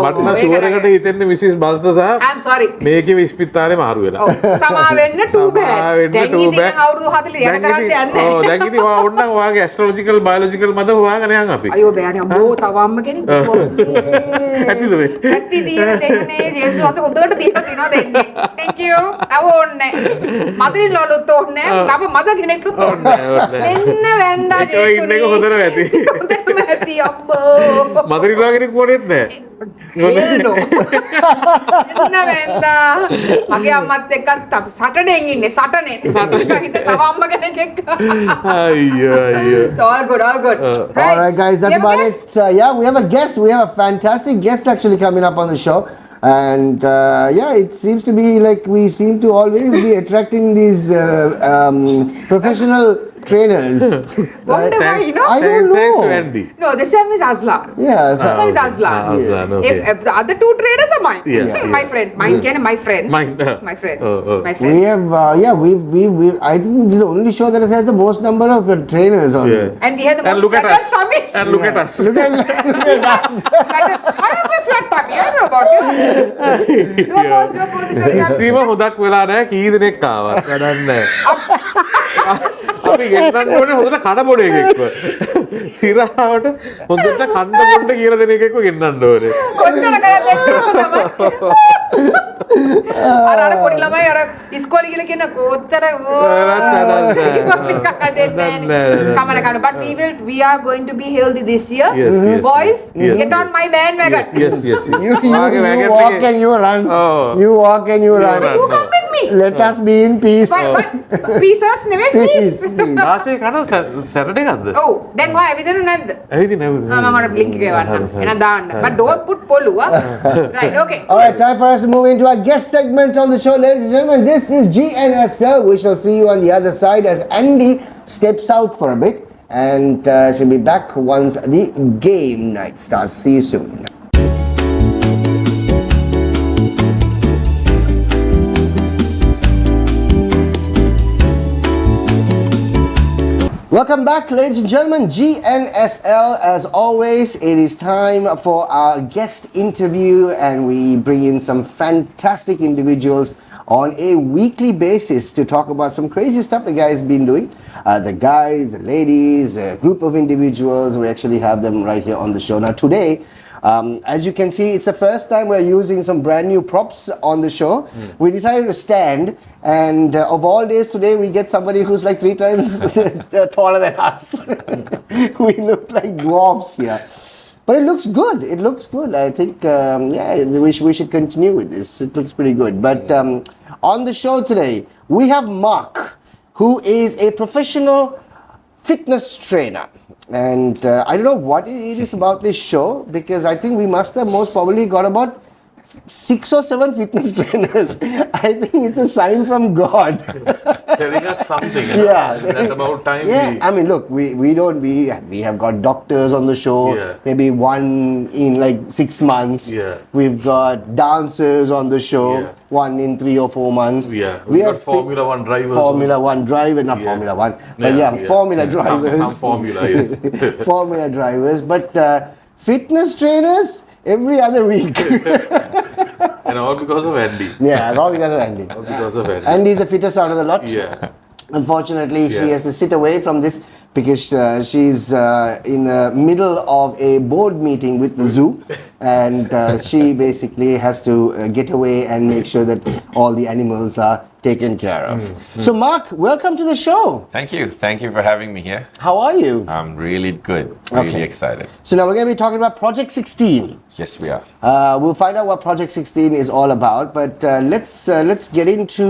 මට නම් ෂුවර් එකට හිතෙන්නේ මිසිස් බල්තසා. I'm sorry. මේකේ ඉස්පිතාලේ මාරු වෙලා. සමා වෙන්න too bad. දැන් ඉතින් අවුරුදු 40 යන කරන්නේ යන්නේ. දැන් ඉතින් ඕන්න ඔයාගේ ඇස්ට්‍රොලොජිකල් බයොලොජිකල් මත හොයාගෙන යන් අපි. අයියෝ බෑනේ අම්මෝ තව අම්ම කෙනෙක්. ඇතිද මේ? ඇති දින දෙන්නේ ජේසුස් අත හොඳට දීලා තිනවා දෙන්නේ. Thank you. අවෝන්නේ. මදරින් ලොලොත් ඕන්නේ. තව මද කෙනෙක්ලුත් ඕන්නේ. එන්න වැන්දා ජේසුස්. ඒක ඉන්නක හොඳට ඇති. හොඳටම ඇති අම්මෝ. මදරින් ලා කෙනෙක් වුණෙත් නෑ. එන්න වැන්දා. මගේ අම්මත් එක්ක සටනෙන් ඉන්නේ සටනේ. තව අම්ම කෙනෙක් එක්ක. It's all good. All right, guys, that's about it. We have a guest. We have a fantastic guest actually coming up on the show. And it seems to be like we seem to always be attracting these professional trainers. Wonder why, you know? I don't Thanks to know. Andy. No, this time is Aslan. Yeah, This one is Aslan. Aslan, okay. If the other two trainers are mine. Yeah. My friends. Mine can my friends. Mine, My friends. My we friends. have, we I think this is the only show that has the most number of trainers on it. And we have the And most look at flatter us. tummies. And look at us. Look at us. I have a flat tummy. I don't know about you. Do a pose. සීම හොදක් වෙලා නැහැ කී දෙනෙක් ආවත් වැඩක් නැහැ. අපි ගෙන්නන්න ඕනේ හොඳට කඩ බොඩ එකෙක්ව. සිරාවට හොඳට කන්න බොන්න කියලා දෙන එකෙක්ව ගෙන්නන්න ඕනේ. කොච්චර කරත් එක්කම අර පොඩි ළමයි අර ඉස්කෝලේ ගිහලා කියන කොච්චර කමන but we are going to be healthy this year. Yes, Boys, yes. get on my bandwagon. Yes. You walk and you run. Oh. You walk and you run. You come with me. Let us be in peace. Pieces නෙවෙයි Peace, please. please. ආසේ කන Saturday එකක්ද? ඔව් දැන් ඔය ඇවිදින්න නැද්ද? ඇවිදින් මම ඔකට බ්ලින්ක් එක ගන්න. එන දාන්න. But don't put පොළුව. Right, okay. All right, time for us to move into our guest segment on the show, ladies and gentlemen. This is Gnsl. We shall see you on the other side as Andy steps out for a bit, and she'll be back once the game night starts. See you soon. Welcome back, ladies and gentlemen. Gnsl. As always, it is time for our guest interview, and we bring in some fantastic individuals on a weekly basis to talk about some crazy stuff the guys been doing. The guys, the ladies, a group of individuals. We actually have them right here on the show. Now today, as you can see, it's the first time we're using some brand new props on the show. We decided to stand, and of all days today, we get somebody who's like 3 times taller than us. We look like dwarfs here. But it looks good. It looks good. I think, we should continue with this. It looks pretty good. But on the show today, we have Mark, who is a professional fitness trainer. And I don't know what it is about this show, because I think we must have most probably got about 6 or 7 fitness trainers. I think it's a sign from God. Telling us something. Yeah. That's about time. Yeah, I mean, look, we have got doctors on the show, Yeah. maybe one in like 6 months. Yeah. We've got dancers on the show, Yeah. one in 3 or 4 months. Yeah. We We've got have Formula One drivers. Formula One driver, not Yeah. Formula One, but Yeah. Formula drivers. Some formula, yes. Formula drivers, but fitness trainers every other week. And all because of Andy. Yeah, all because of Andy. All because of Andy. Andy's the fittest out of the lot. Yeah. Unfortunately, she Yeah. has to sit away from this because she's in the middle of a board meeting with the zoo, and she basically has to get away and make sure that all the animals are taken care of. So, Mark, welcome to the show. Thank you. Thank you for having me here. How are you? I'm really good. Really Okay. excited. So now we're going to be talking about Project 16. Yes, we are. We'll find out what Project 16 is all about, but let's get into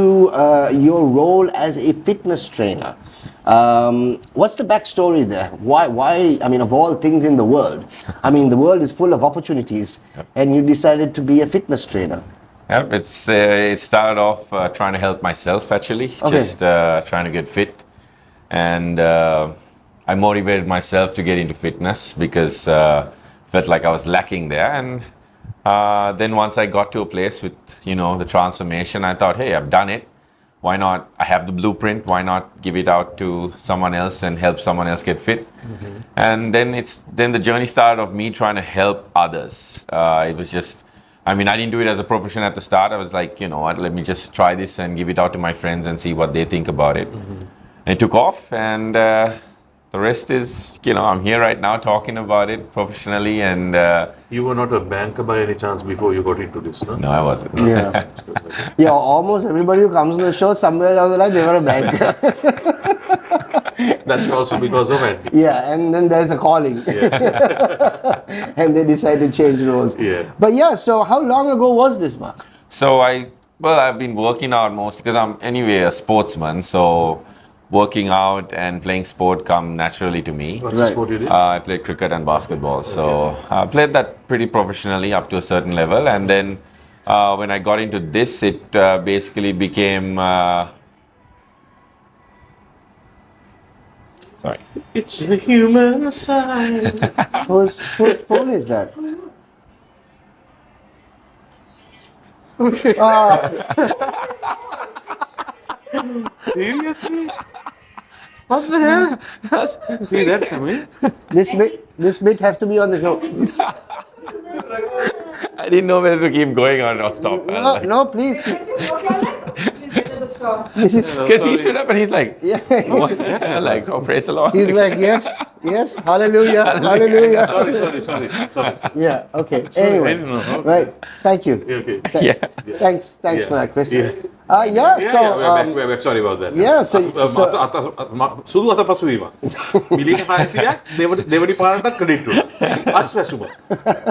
your role as a fitness trainer. What's the backstory there? Why? I mean, of all things in the world, I mean, the world is full of opportunities, and you decided to be a fitness trainer. Yep, it started off trying to help myself actually, Okay. just trying to get fit, and I motivated myself to get into fitness because felt like I was lacking there, and then once I got to a place with the transformation, I thought, hey, I've done it. Why not? I have the blueprint. Why not give it out to someone else and help someone else get fit? And then the journey started of me trying to help others. It was just. I mean, I didn't do it as a profession at the start. I was like, you know what, let me just try this and give it out to my friends and see what they think about it. It took off, and the rest is, I'm here right now talking about it professionally. And You were not a banker by any chance before you got into this, no? no, I wasn't. Yeah. Yeah, almost everybody who comes on the show, somewhere down the line, they were a banker. That's also because of Andy. Yeah, and then there's the calling. And they decide to change roles. Yeah. But yeah, so how long ago was this, Mark? So I've been working out mostly because I'm anyway a sportsman. So working out and playing sport come naturally to me. What's the sport you did? I played cricket and basketball. So I played that pretty professionally up to a certain level. And then when I got into this, it basically became. Sorry. It's a human sign. Whose phone is that? Seriously? What the hell? See that coming? This bit has to be on the show. I didn't know whether to keep going or not stop. No, please. This is. Because he stood up and he's like, Yeah. what? Like, oh, praise the Lord. He's like, yes, hallelujah, hallelujah. Sorry. Yeah. Okay. Anyway, no. right. Thank you. Okay. Thanks for that, Chris. Yeah. So. we're back. Sorry about that. Yeah, so සුදු අත පසුවීම. මිලියන 600ක් දෙවනි පාරටත් credit වුණා. අස්වැසුම.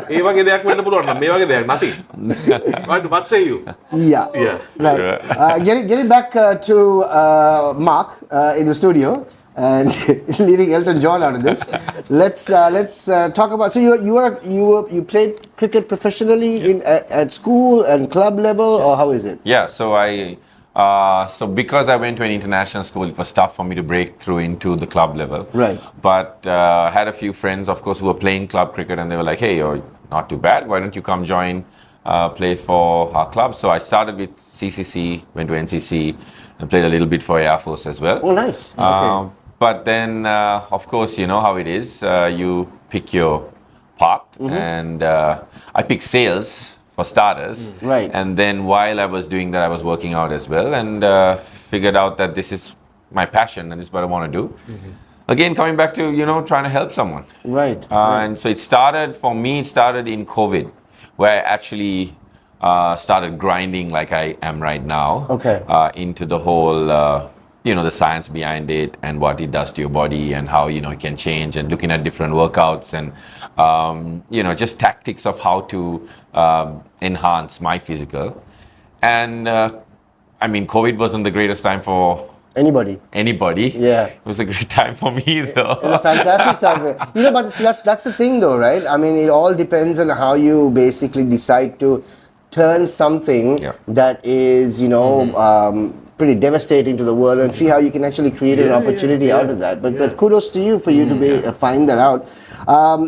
ඒ වගේ දෙයක් වෙන්න පුළුවන් නම් මේ වගේ දෙයක් nothing. What say you? yeah. Right. Getting back to Mark in the studio and leaving Elton John out of this. Let's talk about. So you played cricket professionally at school and club level, or how is it? Yeah, so because I went to an international school, it was tough for me to break through into the club level. Right. But had a few friends, of course, who were playing club cricket, and they were like, hey, you're not too bad. Why don't you come join, play for our club? So I started with CCC, went to NCC, and played a little bit for Air Force as well. Oh, nice. Okay. But then, of course, you know how it is. You pick your path, and I picked sales for starters. Right. And then while I was doing that, I was working out as well, and figured out that this is my passion and this is what I want to do. Again, coming back to, trying to help someone. Right. And so it started in COVID, where I actually started grinding like I am right now. Okay. Into the whole, the science behind it and what it does to your body and how, it can change, and looking at different workouts and, just tactics of how to enhance my physical. And COVID wasn't the greatest time for Anybody. Yeah. It was a great time for me though. It's a fantastic time. But that's the thing though, right? I mean, it all depends on how you basically decide to turn something that is, pretty devastating to the world, and see how you can actually create an opportunity out of that. But kudos to you for you to find that out.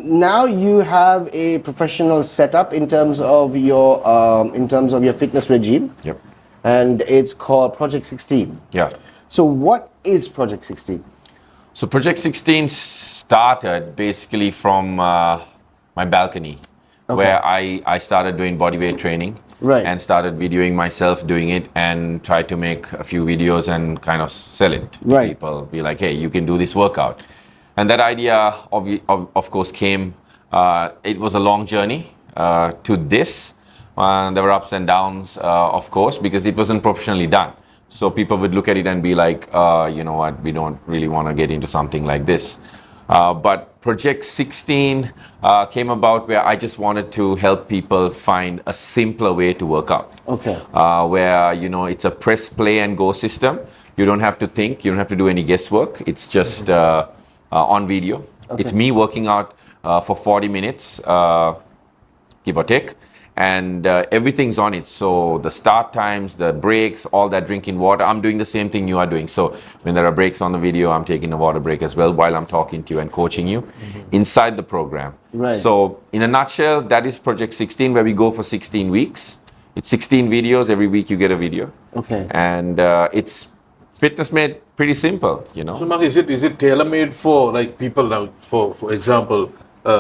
Now you have a professional setup in terms of your fitness regime. Yep. And it's called Project 16. Yeah. So what is Project 16? So Project 16 started basically from my balcony, where I started doing bodyweight training. Right. And started videoing myself doing it, and tried to make a few videos and kind of sell it to people. Be like, hey, you can do this workout. And that idea of course came, it was a long journey to this. There were ups and downs, of course, because it wasn't professionally done. So people would look at it and be like, you know what, we don't really want to get into something like this. But Project 16 came about where I just wanted to help people find a simpler way to work out. Okay. Where, it's a press, play and go system. You don't have to think, you don't have to do any guesswork. It's just on video. Okay. It's me working out for 40 minutes, give or take. And everything's on it. So the start times, the breaks, all that, drinking water, I'm doing the same thing you are doing. So when there are breaks on the video, I'm taking a water break as well while I'm talking to you and coaching you inside the program. Right. So in a nutshell, that is Project 16, where we go for 16 weeks. It's 16 videos. Every week you get a video. Okay. And it's fitness made pretty simple, So Mark, is it tailor-made for like people now, for example,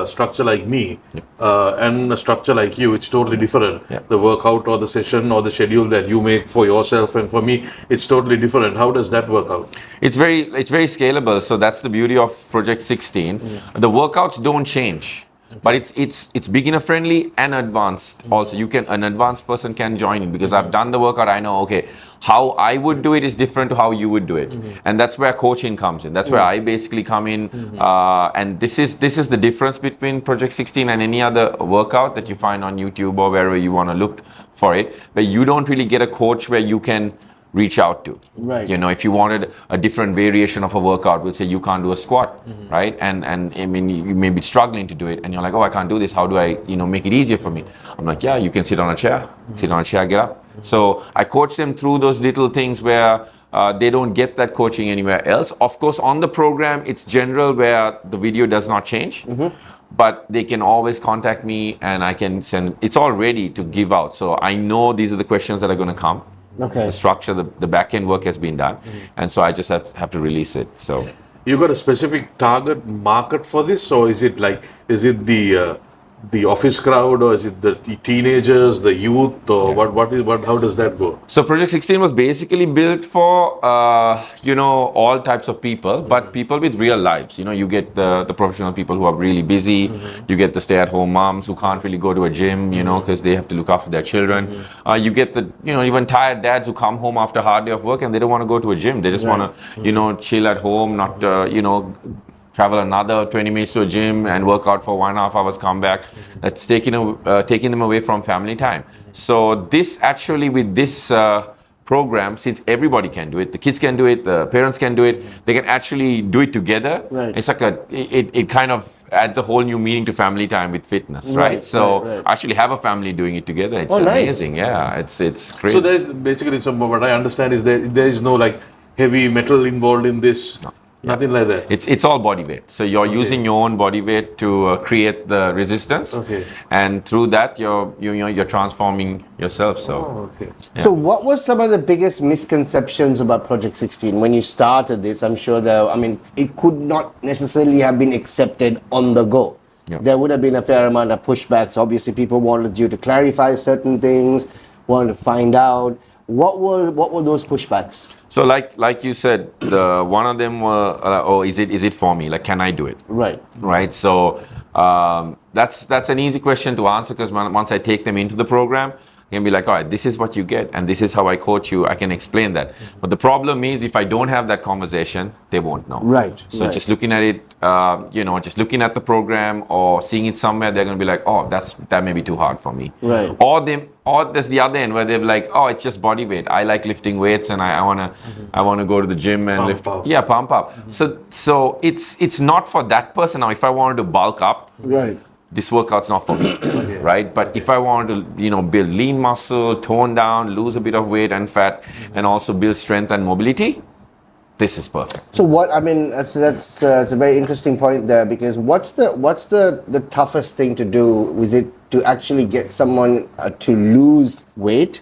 structure like me and a structure like you, it's totally different. Yeah. The workout or the session or the schedule that you make for yourself and for me, it's totally different. How does that work out? It's very scalable. So that's the beauty of Project 16. The workouts don't change. But it's beginner friendly and advanced also. An advanced person can join in, because I've done the workout. I know, okay, how I would do it is different to how you would do it. And that's where coaching comes in. That's where I basically come in. And this is the difference between Project 16 and any other workout that you find on YouTube or wherever you want to look for it. Where you don't really get a coach where you can reach out to. Right. You know, if you wanted a different variation of a workout, we'll say you can't do a squat, right? And I mean, you may be struggling to do it, and you're like, oh, I can't do this. How do I, make it easier for me? I'm like, yeah, you can sit on a chair. Sit on a chair, get up. So I coach them through those little things where they don't get that coaching anywhere else. Of course, on the program, it's general where the video does not change. But they can always contact me and I can send, it's all ready to give out. So I know these are the questions that are going to come. Okay. The structure, the back end work has been done. And so I just have to release it. So You got a specific target market for this, or is it the office crowd, or is it the teenagers, the youth, or what? How does that go? So Project 16 was basically built for, all types of people, but people with real lives. You get the professional people who are really busy. You get the stay-at-home moms who can't really go to a gym, because they have to look after their children. You get the, even tired dads who come home after a hard day of work and they don't want to go to a gym. They just want to, chill at home, not, travel another 20 minutes to a gym and work out for 1.5 hours, come back. That's taking them away from family time. So this actually, with this program, since everybody can do it, the kids can do it, the parents can do it, they can actually do it together. Right. It's like it kind of adds a whole new meaning to family time with fitness, right? So I actually have a family doing it together. It's amazing. Nice. Yeah, it's great. So there's basically, what I understand is there is no like heavy metal involved in this. No. Nothing like that. It's all body weight. So you're using your own body weight to create the resistance, and through that you're transforming yourself. So, So what was some of the biggest misconceptions about Project 16 when you started this? I'm sure it could not necessarily have been accepted on the go. Yeah. There would have been a fair amount of pushbacks. Obviously, people wanted you to clarify certain things, wanted to find out. What were those pushbacks? So like you said, one of them were, is it for me? Like, can I do it? Right. So that's an easy question to answer, because once I take them into the program, I can be like, all right, this is what you get, and this is how I coach you. I can explain that. But the problem is, if I don't have that conversation, they won't know. Right. So just looking at it, just looking at the program or seeing it somewhere, they're going to be like, oh, that may be too hard for me. Right. Or there's the other end where they're like, oh, it's just body weight. I like lifting weights, and I wanna go to the gym and pump up. So it's not for that person. Now, if I wanted to bulk up, this workout's not for me, right? But if I want to, build lean muscle, tone down, lose a bit of weight and fat, and also build strength and mobility, this is perfect. So that's a very interesting point there, because what's the toughest thing to do? Is it to actually get someone to lose weight,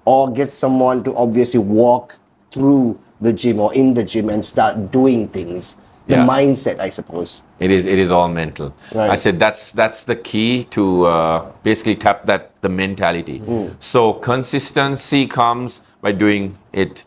or get someone to obviously walk through the gym or in the gym and start doing things? The mindset, I suppose. It is all mental. Right. I said that's the key to basically tap the mentality. So consistency comes by doing it,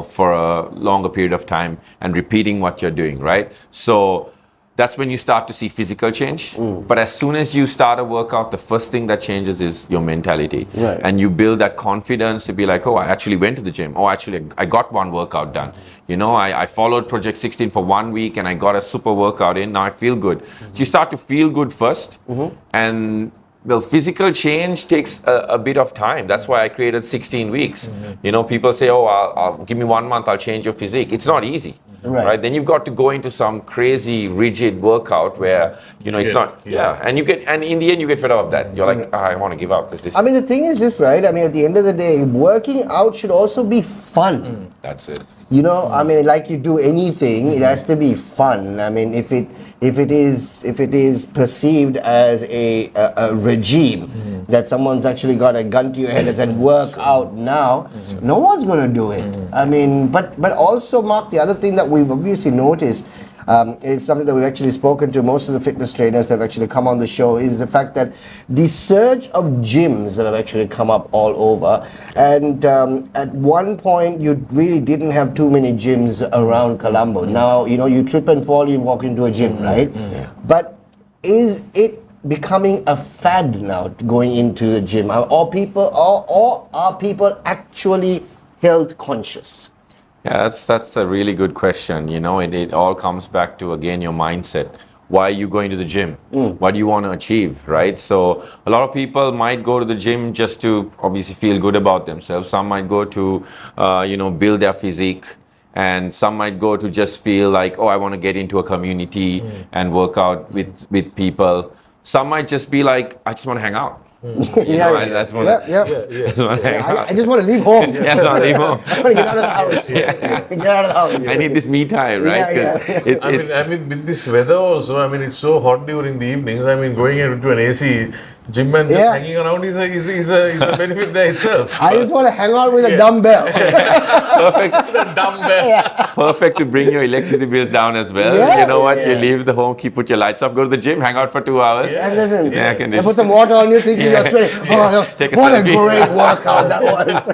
for a longer period of time and repeating what you're doing, right? So that's when you start to see physical change. But as soon as you start a workout, the first thing that changes is your mentality. Right. And you build that confidence to be like, oh, I actually went to the gym. Oh, actually, I got one workout done. I followed Project 16 for 1 week and I got a super workout in. Now I feel good. So you start to feel good first. And physical change takes a bit of time. That's why I created 16 weeks. People say, oh, I'll give me 1 month, I'll change your physique. It's not easy. Right. Then you've got to go into some crazy rigid workout where it's not. And in the end you get fed up of that. You're like, I want to give up because this. The thing is this, right? At the end of the day, working out should also be fun. That's it. Like you do anything, it has to be fun. If it is perceived as a regime that someone's actually got a gun to your head and said work out now, no one's going to do it. But also, Mark, the other thing that we've obviously noticed is something that we've actually spoken to most of the fitness trainers that have actually come on the show, is the fact that the surge of gyms that have actually come up all over, and at one point you really didn't have too many gyms around Colombo. Now you trip and fall, you walk into a gym, right? But is it becoming a fad now, going into the gym, or are people actually health conscious? Yeah, that's a really good question. It all comes back to, again, your mindset. why are you going to the gym? What do you want to achieve, right? So a lot of people might go to the gym just to obviously feel good about themselves. Some might go to, build their physique. And some might go to just feel like, oh, I want to get into a community and work out with people. Some might just be like, I just want to hang out. I just want to hang out. I just want to leave home. Yeah, I just want to leave home. I want to get out of the house. Get out of the house. I need this me time, right? I mean, with this weather also, I mean, it's so hot during the evenings. I mean, going into an AC gym and just hanging around is a benefit there itself. I just want to hang out with a dumbbell. Perfect. The dumbbell. Perfect to bring your electricity bills down as well. You know what? You leave the home, put your lights off, go to the gym, hang out for 2 hours. And listen, I can I just put some water on you thinking you're sweating. Oh, what a great workout that was.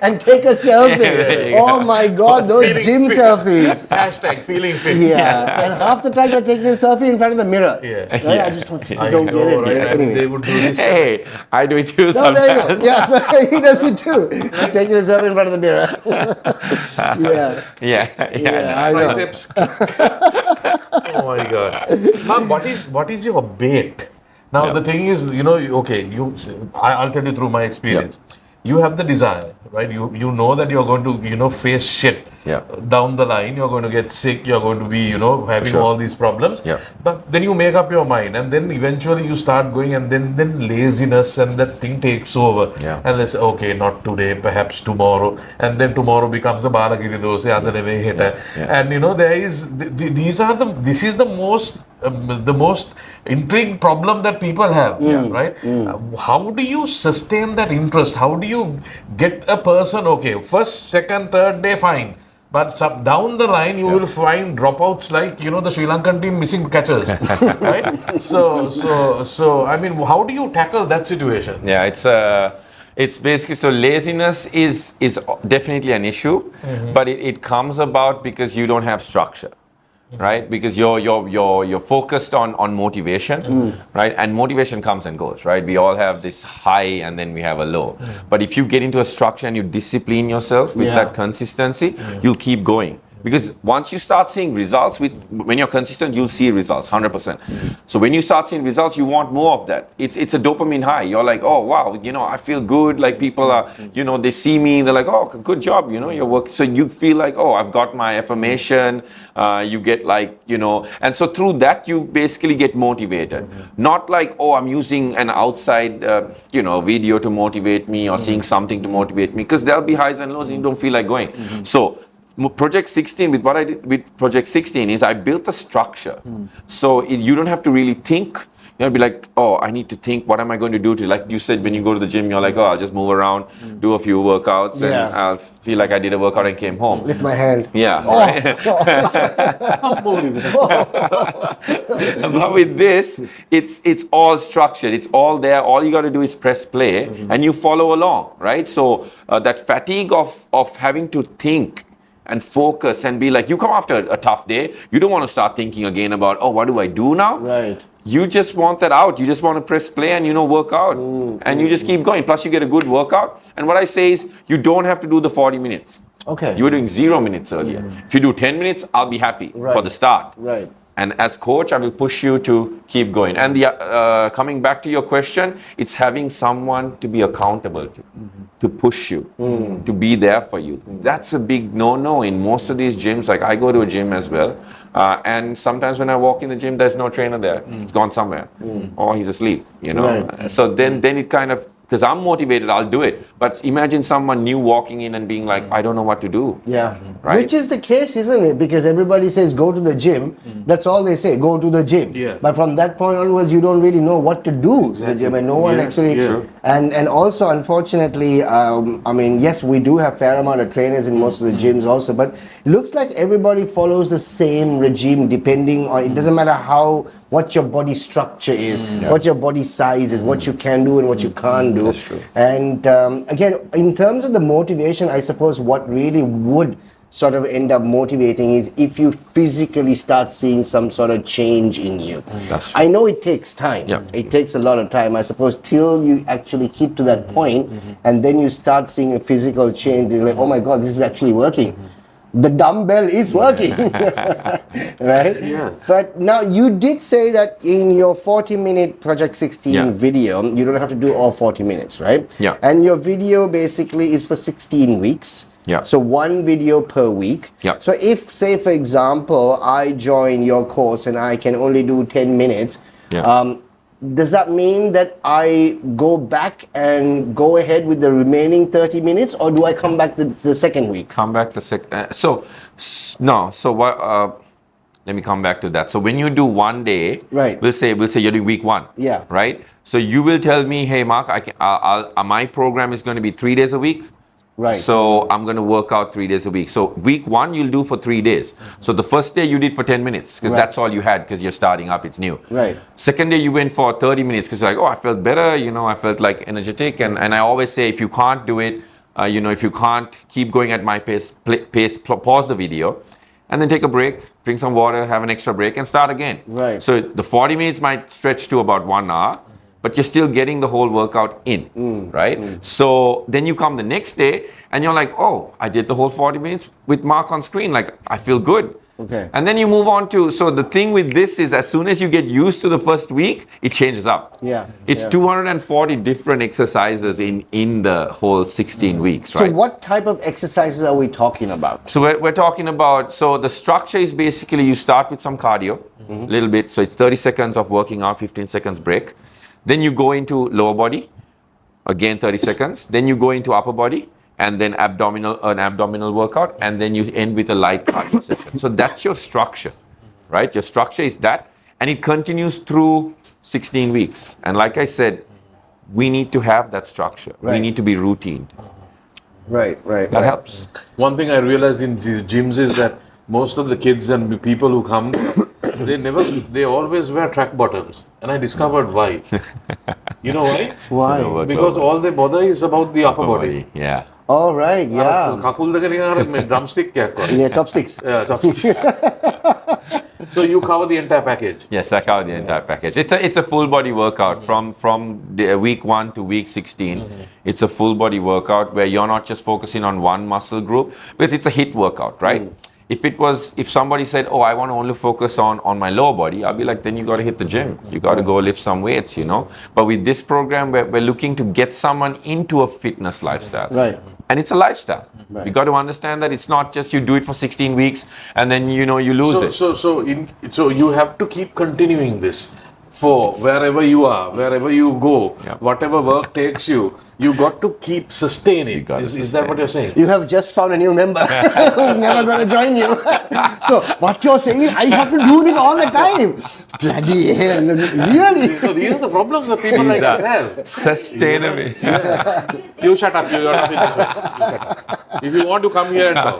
And take a selfie. Oh my God, those Feeling gym fit. selfies. Hashtag feeling fit. Yeah. And half the time you're taking a selfie in front of the mirror. Yeah. Right? I just don't get it. Right? I mean, they would do this. Hey, I do it too No, sometimes. there you go. Yeah, so he does it too. Taking a selfie in front of the mirror. Yeah, I know. Triceps. Oh my God. Now, what is your bait? Now the thing is, I'll tell you through my experience. You have the desire, right? You know that you're going to, face shit down the line. You're going to get sick. You're going to be, having all these problems. Yeah. But then you make up your mind, and then eventually you start going, and then laziness and that thing takes over. Yeah. And let's say, okay, not today, perhaps tomorrow, and then tomorrow becomes a balagiri dosa, and this is the most intriguing problem that people have, right? How do you sustain that interest? How do you get a person, okay, first, second, third day, fine. But down the line, you will find dropouts like, the Sri Lankan team missing catches, right? So, I mean, how do you tackle that situation? Yeah, it's basically, so laziness is definitely an issue, but it comes about because you don't have structure. Right, because you're focused on motivation, right? And motivation comes and goes, right? We all have this high and then we have a low. But if you get into a structure and you discipline yourself with that consistency, you'll keep going. Because once you start seeing results, when you're consistent, you'll see results, 100%. So when you start seeing results, you want more of that. It's a dopamine high. You're like, oh, wow, I feel good. Like people are, they see me, they're like, oh, good job, your work. So you feel like, oh, I've got my affirmation. You get like, and so through that, you basically get motivated. Not like, oh, I'm using an outside, video to motivate me or seeing something to motivate me. Because there'll be highs and lows and you don't feel like going. So Project 16, with what I did with Project 16 is I built a structure. So you don't have to really think. You'll be like, oh, I need to think, what am I going to do? Like you said, when you go to the gym, you're like, oh, I'll just move around, do a few workouts, and I'll feel like I did a workout and came home. Lift my hand. Yeah. Oh. But with this, it's all structured. It's all there. All you got to do is press play, and you follow along, right? So that fatigue of having to think and focus and be like, you come after a tough day, you don't want to start thinking again about, oh, what do I do now? Right. You just want that out. You just want to press play and, work out. And you just keep going. Plus, you get a good workout. And what I say is, you don't have to do the 40 minutes. Okay. You were doing 0 minutes earlier. If you do 10 minutes, I'll be happy for the start. Right. And as coach, I will push you to keep going. And coming back to your question, it's having someone to be accountable to push you, to be there for you. That's a big no-no in most of these gyms. Like I go to a gym as well. And sometimes when I walk in the gym, there's no trainer there. It's gone somewhere. Or he's asleep, Right. So then it kind of, because I'm motivated, I'll do it. But imagine someone new walking in and being like, I don't know what to do. Yeah. Right? Which is the case, isn't it? Because everybody says go to the gym. That's all they say, go to the gym. Yeah. But from that point onwards, you don't really know what to do to the gym, and no one actually. Yeah. And also, unfortunately, yes, we do have fair amount of trainers in most of the gyms also, but it looks like everybody follows the same regime depending on. It doesn't matter what your body structure is, what your body size is, what you can do and what you can't do. That's true. And again, in terms of the motivation, I suppose what really would sort of end up motivating is if you physically start seeing some sort of change in you. That's true. I know it takes time. Yeah. It takes a lot of time, I suppose, till you actually hit to that point, and then you start seeing a physical change. You're like, oh my God, this is actually working. the dumbbell is working. Right? Yeah. But now you did say that in your 40-minute Project 16 Yeah. video, you don't have to do all 40 minutes, right? Yeah. And your video basically is for 16 weeks. Yeah. So one video per week. Yeah. So if, say, for example, I join your course and I can only do 10 minutes, Yeah. does that mean that I go back and go ahead with the remaining 30 minutes, or do I come back the second week? Come back to no. So what? Let me come back to that. So when you do one day, Right. We'll say you're doing week 1. Yeah. Right. So you will tell me, hey, Mark, my program is going to be 3 days a week. Right. So I'm going to work out 3 days a week. So week 1 you'll do for 3 days. So the first day you did for 10 minutes because Right. that's all you had because you're starting up. It's new. Right. Second day you went for 30 minutes because you're like, oh, I felt better. I felt like energetic. And I always say if you can't do it, if you can't keep going at my pace, pause the video and then take a break, drink some water, have an extra break and start again. Right. So the 40 minutes might stretch to about 1 hour. But you're still getting the whole workout in, right? So then you come the next day and you're like, oh, I did the whole 40 minutes with Mark on screen. Like, I feel good. Okay. And then you move on to, so the thing with this is as soon as you get used to the first week, it changes up. Yeah. It's Yeah. 240 different exercises in the whole 16 weeks, So right? what type of exercises are we talking about? So we're talking about, so the structure is basically you start with some cardio, a little bit. So it's 30 seconds of working out, 15 seconds break. Then you go into lower body, again 30 seconds. Then you go into upper body and then an abdominal workout. And then you end with a light cardio session. So that's your structure, right? Your structure is that. And it continues through 16 weeks. And like I said, we need to have that structure. We Right. need to be routine. Right. That helps. One thing I realized in these gyms is that most of the kids and the people who come, they always wear track bottoms. And I discovered why. You know why? Why? Because all they bother is about the upper body. Yeah. All right. Yeah. Kakul dekhe drumstick kya kar? Yeah. Chopsticks. Yeah, chopsticks. So you cover the entire package. Yes, I cover the entire package. It's a full body workout from the week 1 to week 16. It's a full body workout where you're not just focusing on one muscle group because it's a HIIT workout, right? If somebody said, oh, I want to only focus on my lower body, I'll be like, then you got to hit the gym. You got to go lift some weights, But with this program, we're looking to get someone into a fitness lifestyle. Right. And it's a lifestyle. Right. You got to understand that it's not just you do it for 16 weeks and then, you lose it. So you have to keep continuing this for wherever you are, wherever you go, Yeah. whatever work takes you, you got to keep sustaining. gotta Is that what you're saying? You have just found a new member who's never going to join you. So what you're saying is I have to do this all the time. Bloody hell. Really? So these are the problems that people like us have. Sustainability. You shut up. You're not finished. If you want to come here and talk.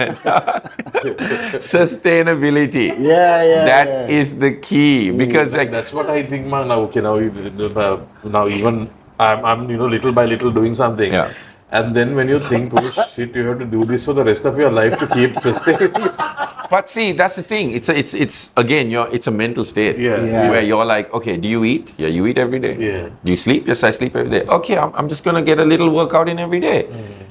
Sustainability. Yeah. That is the key because like That's what I think, man. Now, okay, now even I'm little by little doing something. Yeah. And then when you think, oh shit, you have to do this for the rest of your life to keep sustaining. but see that's the thing. It's again it's a mental state. Yeah. Where you're like, okay, do you eat? Yeah, you eat every day. Yeah. Do you sleep? Yes, I sleep every day. Okay, I'm just gonna get a little workout in every day.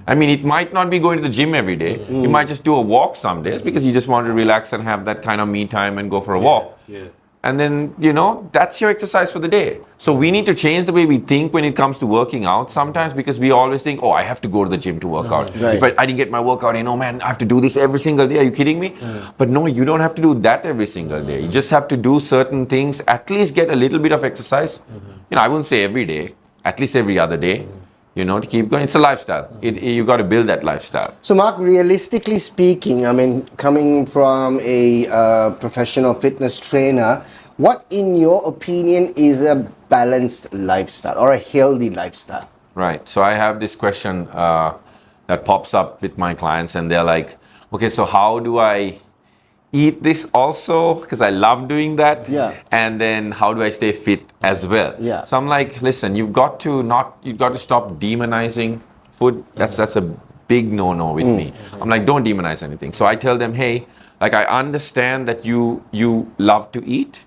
I mean, it might not be going to the gym every day. You might just do a walk some days because you just want to relax and have that kind of me time and go for a walk. Yeah. And then, that's your exercise for the day. So we need to change the way we think when it comes to working out sometimes because we always think, oh, I have to go to the gym to work out. Right. If I didn't get my workout in, oh man, I have to do this every single day. Are you kidding me? But no, you don't have to do that every single day. You just have to do certain things, at least get a little bit of exercise. I wouldn't say every day, at least every other day. To keep going. It's a lifestyle. You got to build that lifestyle. So Mark, realistically speaking, I mean, coming from a professional fitness trainer, what in your opinion is a balanced lifestyle or a healthy lifestyle? Right. So I have this question that pops up with my clients and they're like, okay, so how do I eat this also? Because I love doing that. Yeah. And then how do I stay fit as well? Yeah. So I'm like, listen, you've got to stop demonizing food. That's a big no-no with me. I'm like, don't demonize anything. So I tell them, hey, like I understand that you love to eat,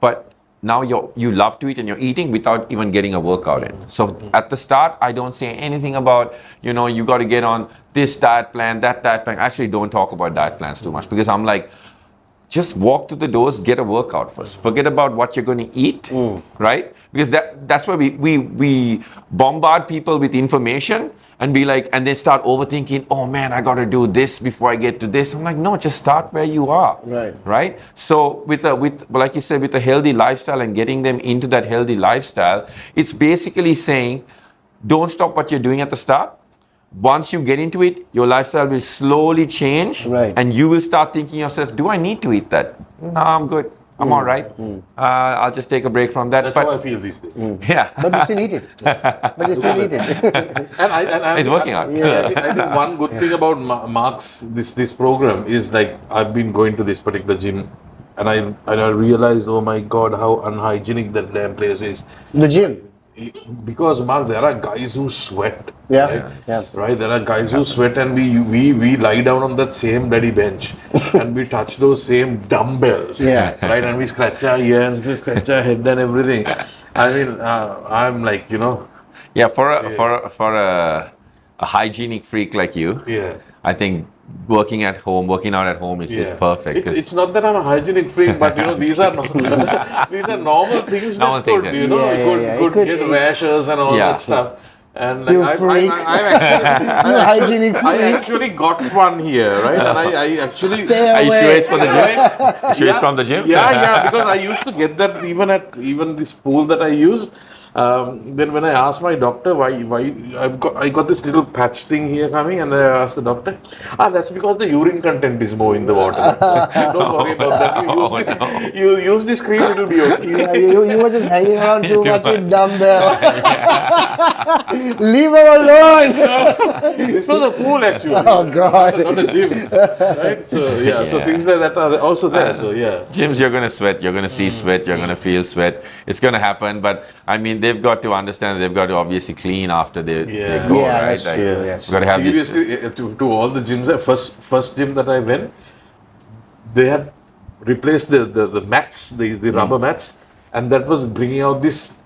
but now you love to eat and you're eating without even getting a workout in. So at the start, I don't say anything about, you got to get on this diet plan, that diet plan. Actually, don't talk about diet plans too much, because I'm like, just walk to the doors, get a workout first. Forget about what you're going to eat, right? Because that's why we bombard people with information and be like, and they start overthinking, oh man, I got to do this before I get to this. I'm like, no, just start where you are. Right? So with like you said, with a healthy lifestyle and getting them into that healthy lifestyle, it's basically saying, don't stop what you're doing at the start. Once you get into it, your lifestyle will slowly change, and you will start thinking yourself, do I need to eat that? No, I'm good. I'm all right. I'll just take a break from that. That's how I feel these days. Yeah. But you still eat it. And it's working out. I think one good thing about Mark's this program is, like, I've been going to this particular gym, and I realized, oh my God, how unhygienic that damn place is. The gym. Because, Mark, there are guys who sweat. Yeah. Right? There are guys who sweat, and we lie down on that same bloody bench and we touch those same dumbbells. Yeah. Right? And we scratch our ears, we scratch our head and everything. I mean, I'm like, Yeah, for a hygienic freak like you, I think working out at home is perfect. It's not that I'm a hygienic freak, but these are normal things that could get rashes and all that stuff. And You like, freak. I hygienic freak. I actually got one here, right? And I actually. Stay Are you sure away. it's from the gym? Sure it's from the gym? Yeah, because I used to get that even this pool that I use. Then when I asked my doctor why I got this little patch thing here coming, and I asked the doctor, that's because the urine content is more in the water. Don't worry about that. You use this cream, it'll be okay. Yeah, you were just hanging around too much with dumbbell. Leave her alone. This was a pool actually. Oh God. Not a gym. Right? So so things like that are also there. So Gyms, you're gonna sweat, you're gonna see sweat, you're gonna feel sweat. It's gonna happen, but I mean, they've got to understand, they've got to obviously clean after they go, right? That's true. Yes. Got to have this. Seriously, to all the gyms, first gym that I went, they had replaced the mats, the rubber mats, and that was bringing out this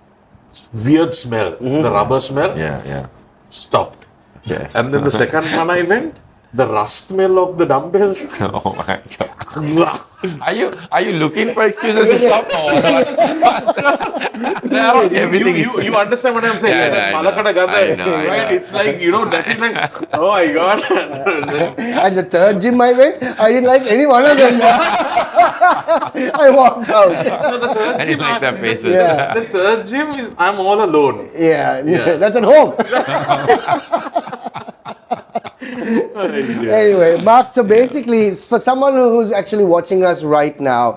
weird smell, the rubber smell. Yeah. Stopped. Yeah. And then the second one I went, the rust smell of the dumbbells. Oh my God. Are you looking for excuses to stop? Everything You understand what I'm saying? Yeah, I know. Right? It's like, that is like, oh my God. And the third gym I went, I didn't like any one of them. I walked out. No, the third I didn't like their faces. Yeah. The third gym is I'm all alone. Yeah. That's at home. Anyway, Mark, so basically, it's for someone who's actually watching us right now,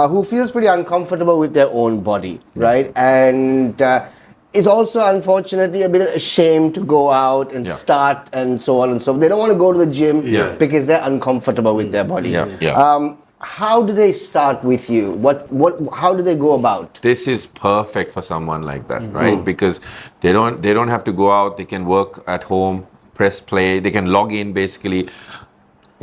who feels pretty uncomfortable with their own body, right? And is also unfortunately a bit ashamed to go out and start and so on and so forth. They don't want to go to the gym because they're uncomfortable with their body. How do they start with you? How do they go about? This is perfect for someone like that, right? Because they don't have to go out. They can work at home, press play. They can log in basically.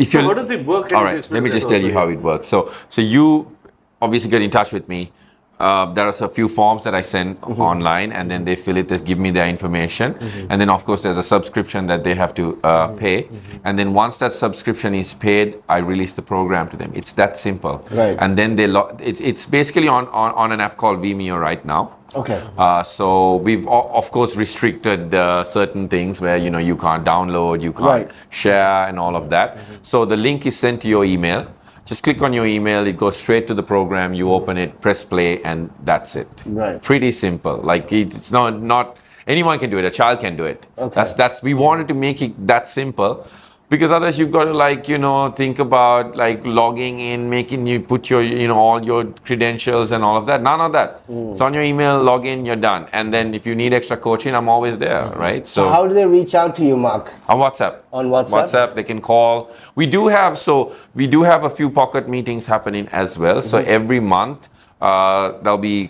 So how does it work? All right, let me just tell you how it works. So you obviously get in touch with me. There are a few forms that I send online, and then they fill it, they give me their information, and then of course there's a subscription that they have to pay, and then once that subscription is paid, I release the program to them. It's that simple. Right. And then it's basically on an app called Vimeo right now. Okay. So we've of course restricted certain things where you can't download, you can't share, and all of that. So the link is sent to your email. Just click on your email, it goes straight to the program, you open it, press play, and that's it. Right. Pretty simple. Like it's not anyone can do it, a child can do it. Okay. That's we wanted to make it that simple. Because otherwise you've got to think about logging in, making you put your, all your credentials and all of that. None of that. It's on your email, log in, you're done. And then if you need extra coaching, I'm always there, right? So how do they reach out to you, Mark? On WhatsApp. On WhatsApp? WhatsApp, they can call. We do have a few pocket meetings happening as well. So every month, there'll be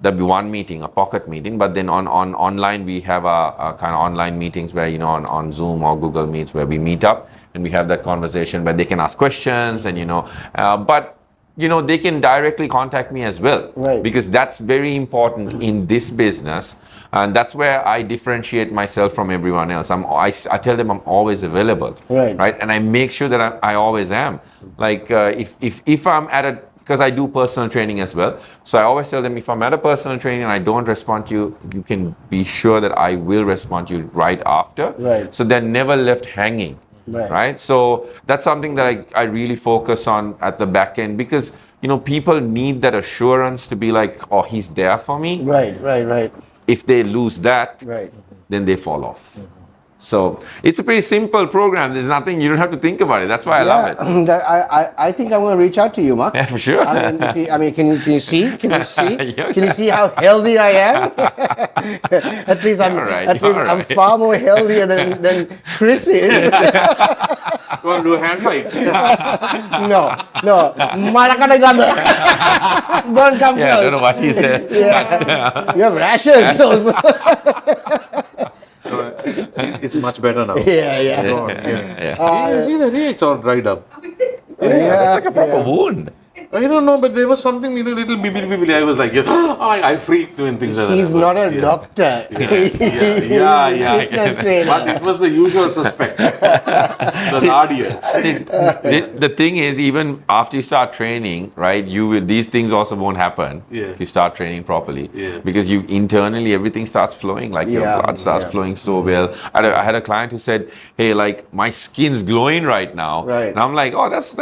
one meeting, a pocket meeting, but then on online we have a kind of online meetings where on Zoom or Google Meets where we meet up and we have that conversation where they can ask questions and but they can directly contact me as well. Right. Because that's very important in this business. And that's where I differentiate myself from everyone else. I tell them I'm always available. Right. And I make sure that I always am. Like if I'm at because I do personal training as well. So I always tell them, if I'm at a personal training and I don't respond to you, you can be sure that I will respond to you right after. Right. So they're never left hanging. Right. So that's something that I really focus on at the back end, because people need that assurance to be like, oh, he's there for me. Right. If they lose that, then they fall off. So it's a pretty simple program. There's nothing, you don't have to think about it. That's why I love it. I think I'm going to reach out to you, Mark. Yeah, for sure. Can you see? Can you see how healthy I am? At least I'm far more healthier than Chrys is. You want to do a hand fight? No. Don't come Yeah, I don't know what he said. Yeah. You have rashes also. It's much better now. Yeah. It's all dried up. It's like a proper wound. I don't know, but there was something little bibbly. I was like, I freaked when things like that. He's not a doctor. Yeah. But it was the usual suspect. The RDS. The thing is, even after you start training, right, these things also won't happen if you start training properly. Yeah. Because you internally, everything starts flowing, like your blood starts flowing so well. I had a client who said, hey, like my skin's glowing right now. Right. And I'm like, oh, that's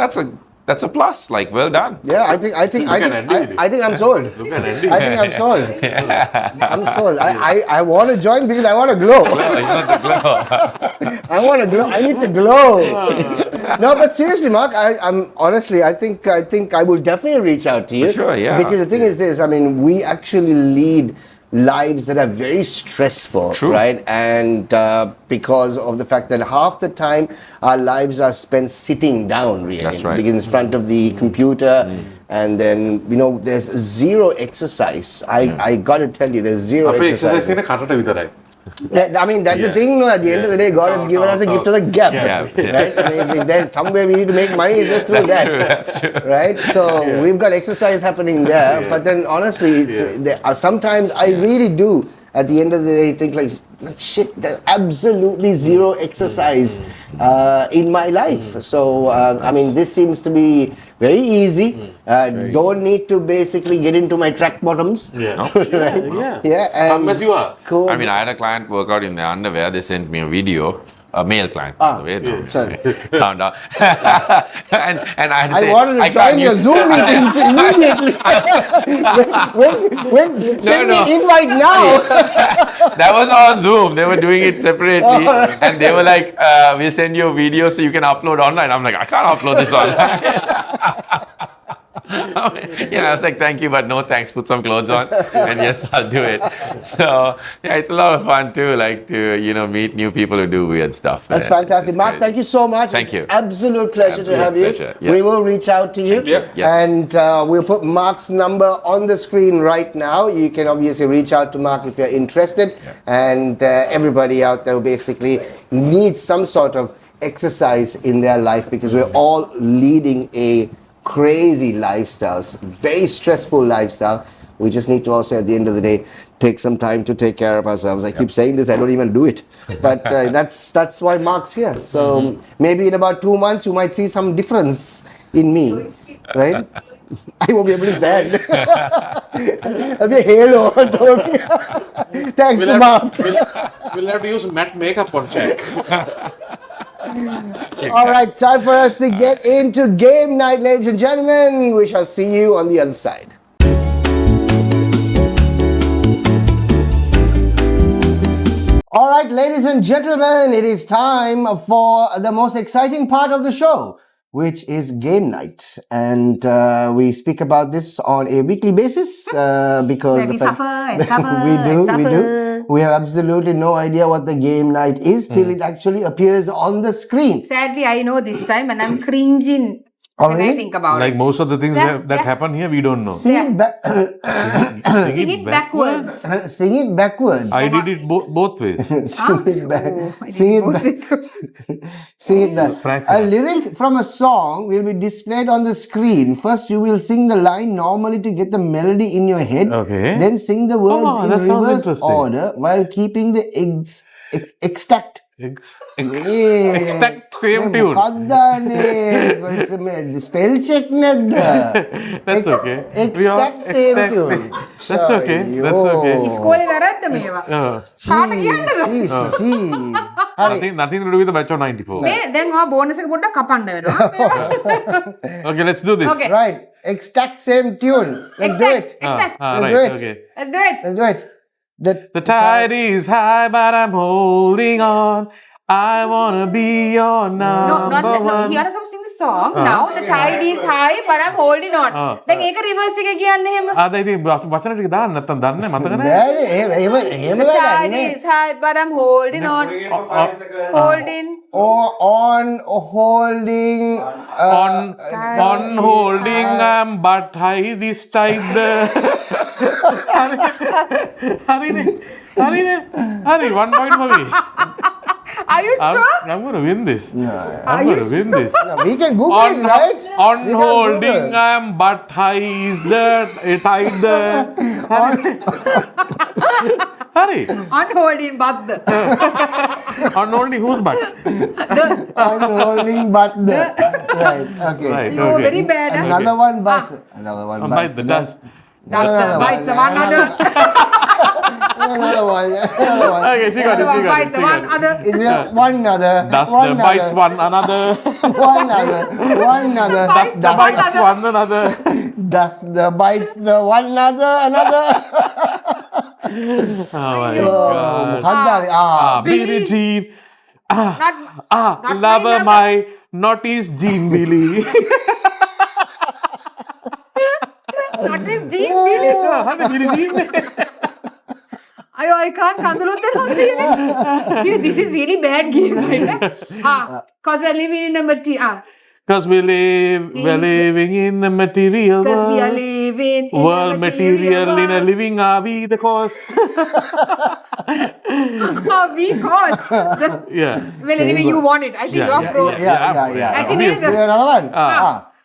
a plus. Like, well done. Yeah, I think I'm sold. Look at Andy. I think I'm sold. I'm sold. I want to join because I want to glow. I want to glow. I need to glow. No, but seriously, Mark, I'm honestly, I think I will definitely reach out to you. For sure, yeah. Because the thing is this, we actually lead lives that are very stressful, right? And because of the fact that half the time our lives are spent sitting down, really. That's right. In front of the computer, and then there's zero exercise. I got to tell you, there's zero exercise. That's the thing. No, at the end of the day, God has given us a gift of the gap, right? If there's somewhere we need to make money, it's just through That's true. right? So we've got exercise happening there. But then honestly, sometimes I really do. At the end of the day, think like shit. There's absolutely zero exercise in my life. So this seems to be very easy. Don't need to basically get into my track bottoms. As you are. Cool. I had a client work out in their underwear. They sent me a video. A male client, by the way. Sorry. Found out. and I had to say, I wanted to join your Zoom meetings immediately. Send me invite now. That was on Zoom. They were doing it separately. And they were like, we'll send you a video so you can upload online. I'm like, I can't upload this online. I was like, thank you, but no thanks. Put some clothes on, and yes, I'll do it. So it's a lot of fun too, like to meet new people who do weird stuff. That's fantastic, Mark. Thank you so much. Thank you. Absolute pleasure to have you. Pleasure. We will reach out to you, and we'll put Mark's number on the screen right now. You can obviously reach out to Mark if you're interested, and everybody out there who basically needs some sort of exercise in their life, because we're all leading a crazy lifestyles, very stressful lifestyle. We just need to also, at the end of the day, take some time to take care of ourselves. I keep saying this, I don't even do it, but that's why Mark's here. So maybe in about 2 months you might see some difference in me, right? I won't be able to stand. I'll be a halo on top of me. Thanks to Mark. We'll have to use matte makeup on Shaq. All right, time for us to get into game night, ladies and gentlemen. We shall see you on the other side. All right, ladies and gentlemen, it is time for the most exciting part of the show, which is game night. And we speak about this on a weekly basis because we suffer and suffer we do. We have absolutely no idea what the game night is till it actually appears on the screen. Sadly, I know this time and I'm cringing. Oh, when I really? think about Like it. most of the things Yeah, that yeah. happen here, we don't know. Sing it back. Sing it backwards. Sing it backwards. I did it both ways. Sing it back. Oh, I Sing did it both back. ways. Sing it back. Frank A Sinatra. lyric from a song will be displayed on the screen. First, you will sing the line normally to get the melody in your head. Okay. Then sing the words Oh, in that sounds reverse interesting. order while keeping the extract. Extract same tune. Spell check That's okay. We are- Extract same extract tune. That's okay. That's okay. ඉස්කෝලේ වැරද්ද මේවා. කාට කියන්නද? Nothing to do with the batch of 94. මේ දැන් ඔයා bonus එක පොඩ්ඩක් කපන්න වෙනවා. Okay, let's do this. Okay. Right. Extract same tune. Let's do it. Exact. Ah, Let's right, do it. okay. Let's do it. Let's do it. The tide is high, but I'm holding on. I wanna be your No, not number that. No, one. you are supposed to sing the song. Now the tide is high, but I'm holding on. දැන් ඒක reverse එක කියන්නේ එහෙම. ඉතින් වචන ටික දාන්න නැත්තම් දන්නේ මතක නැහැ. බෑනේ එහෙම The tide වැඩන්නේ. is high, but I'm holding on. Holding. On holding On holding but high this tide. Hari, 1 point for me. Are you sure? I'm gonna win this. Are I'm you gonna win sure? this. No, we can Google it, right? On We can holding Google. but high is the tide. Hari. On holding, but the. On holding whose butt? On holding but the. Right. Okay. Right. No, Okay. very bad. Another one bus. Another one bus. Bite the dust. That's the bites of one other. Another one. Another one. Okay, she got it. She got Bites it. the She one got it. other. Is there one other? Dust one the bites other, one another. one other, one other. Bites The bites one another. Dust the bites the one another. Oh my Oh, god. Billie Jean. Not Lover my my naughty's Jean Billie. What is Jean Billy? Honey, Billie Jean. I can't කඳුළුත් දෙනවා. This is really bad game, right? Cause we're living in a material. Because we're living in a material Cause we are world. living in World a material in a world. living are we the cause? We caught. Yeah. Well, anyway, you want it. I think you're pro. Yeah. I think Is there another one?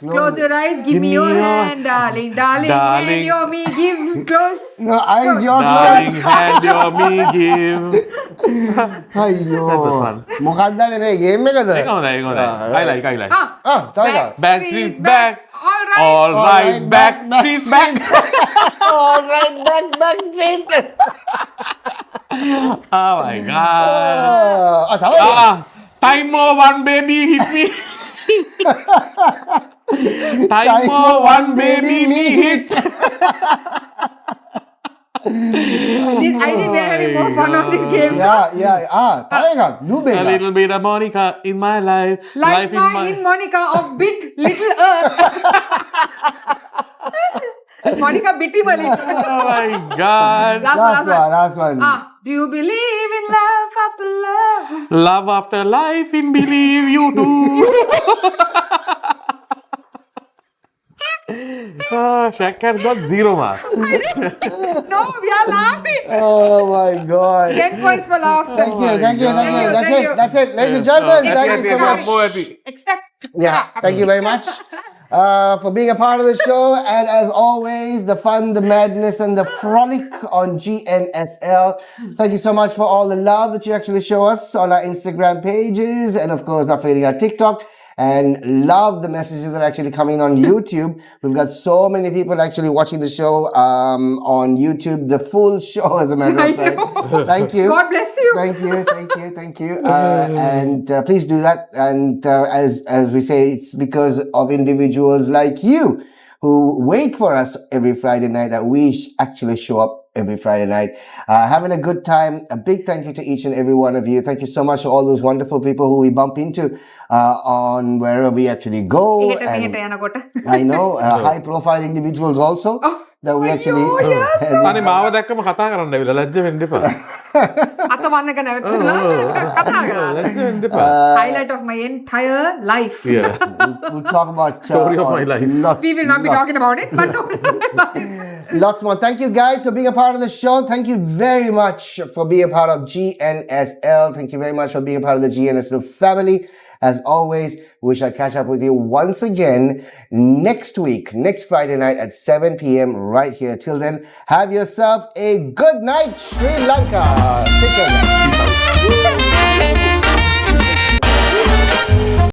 Close your eyes, give me your hand, darling, darling, Darling. hand your me, give close. No, eyes your Darling, close. hand your me give. අයියෝ That was fun. මොකක්ද මේ game එකද? Hang on. I like. තවද? Backstreet back. All right. All right, back. Street back. All right, back straight. Oh my god. තව Time more one baby hit me. Time more one baby me hit. I think we're having more fun on this game. තව එකක් නුබේ A little bit of Monica in my life. Life in Monica of Bit Little Earth. Monica Bitty Mali. Oh my god. last one Do you believe in love after love? Love after life in believe you do. Shaq has got 0 marks. No, we are laughing. oh my god 10 points for laughter. thank you Thank you. that's it ladies and gentlemen thank you so much Except. thank you very much for being a part of the show, and as always, the fun, the madness, and the frolic on GNSL. Thank you so much for all the love that you actually show us on our Instagram pages, and of course, not forgetting our TikTok. And love the messages that are actually coming on YouTube. We've got so many people actually watching the show on YouTube, the full show, as a matter of fact. Thank you. God bless you. Thank you. And please do that. And as we say, it's because of individuals like you who wait for us every Friday night that we actually show up every Friday night. Having a good time. A big thank you to each and every one of you. Thank you so much to all those wonderful people who we bump into on wherever we actually go. And I know high profile individuals also. that we actually. අනේ මාව දැක්කම කතා කරන්න ඇවිල්ලා ලැජ්ජ වෙන්න එපා. අතවන්නක නැවතුණා කතා කරා. ලැජ්ජ වෙන්න එපා. Highlight of my entire life. Yeah. We'll talk about Story of my life. We will not be talking about it, but Lots more. Thank you guys for being a part of the show. Thank you very much for being a part of GNSL. Thank you very much for being a part of the GNSL family. As always, we shall catch up with you once again next week, next Friday night at 7 p.m. right here. Till then, have yourself a good night, Sri Lanka. Take care, guys.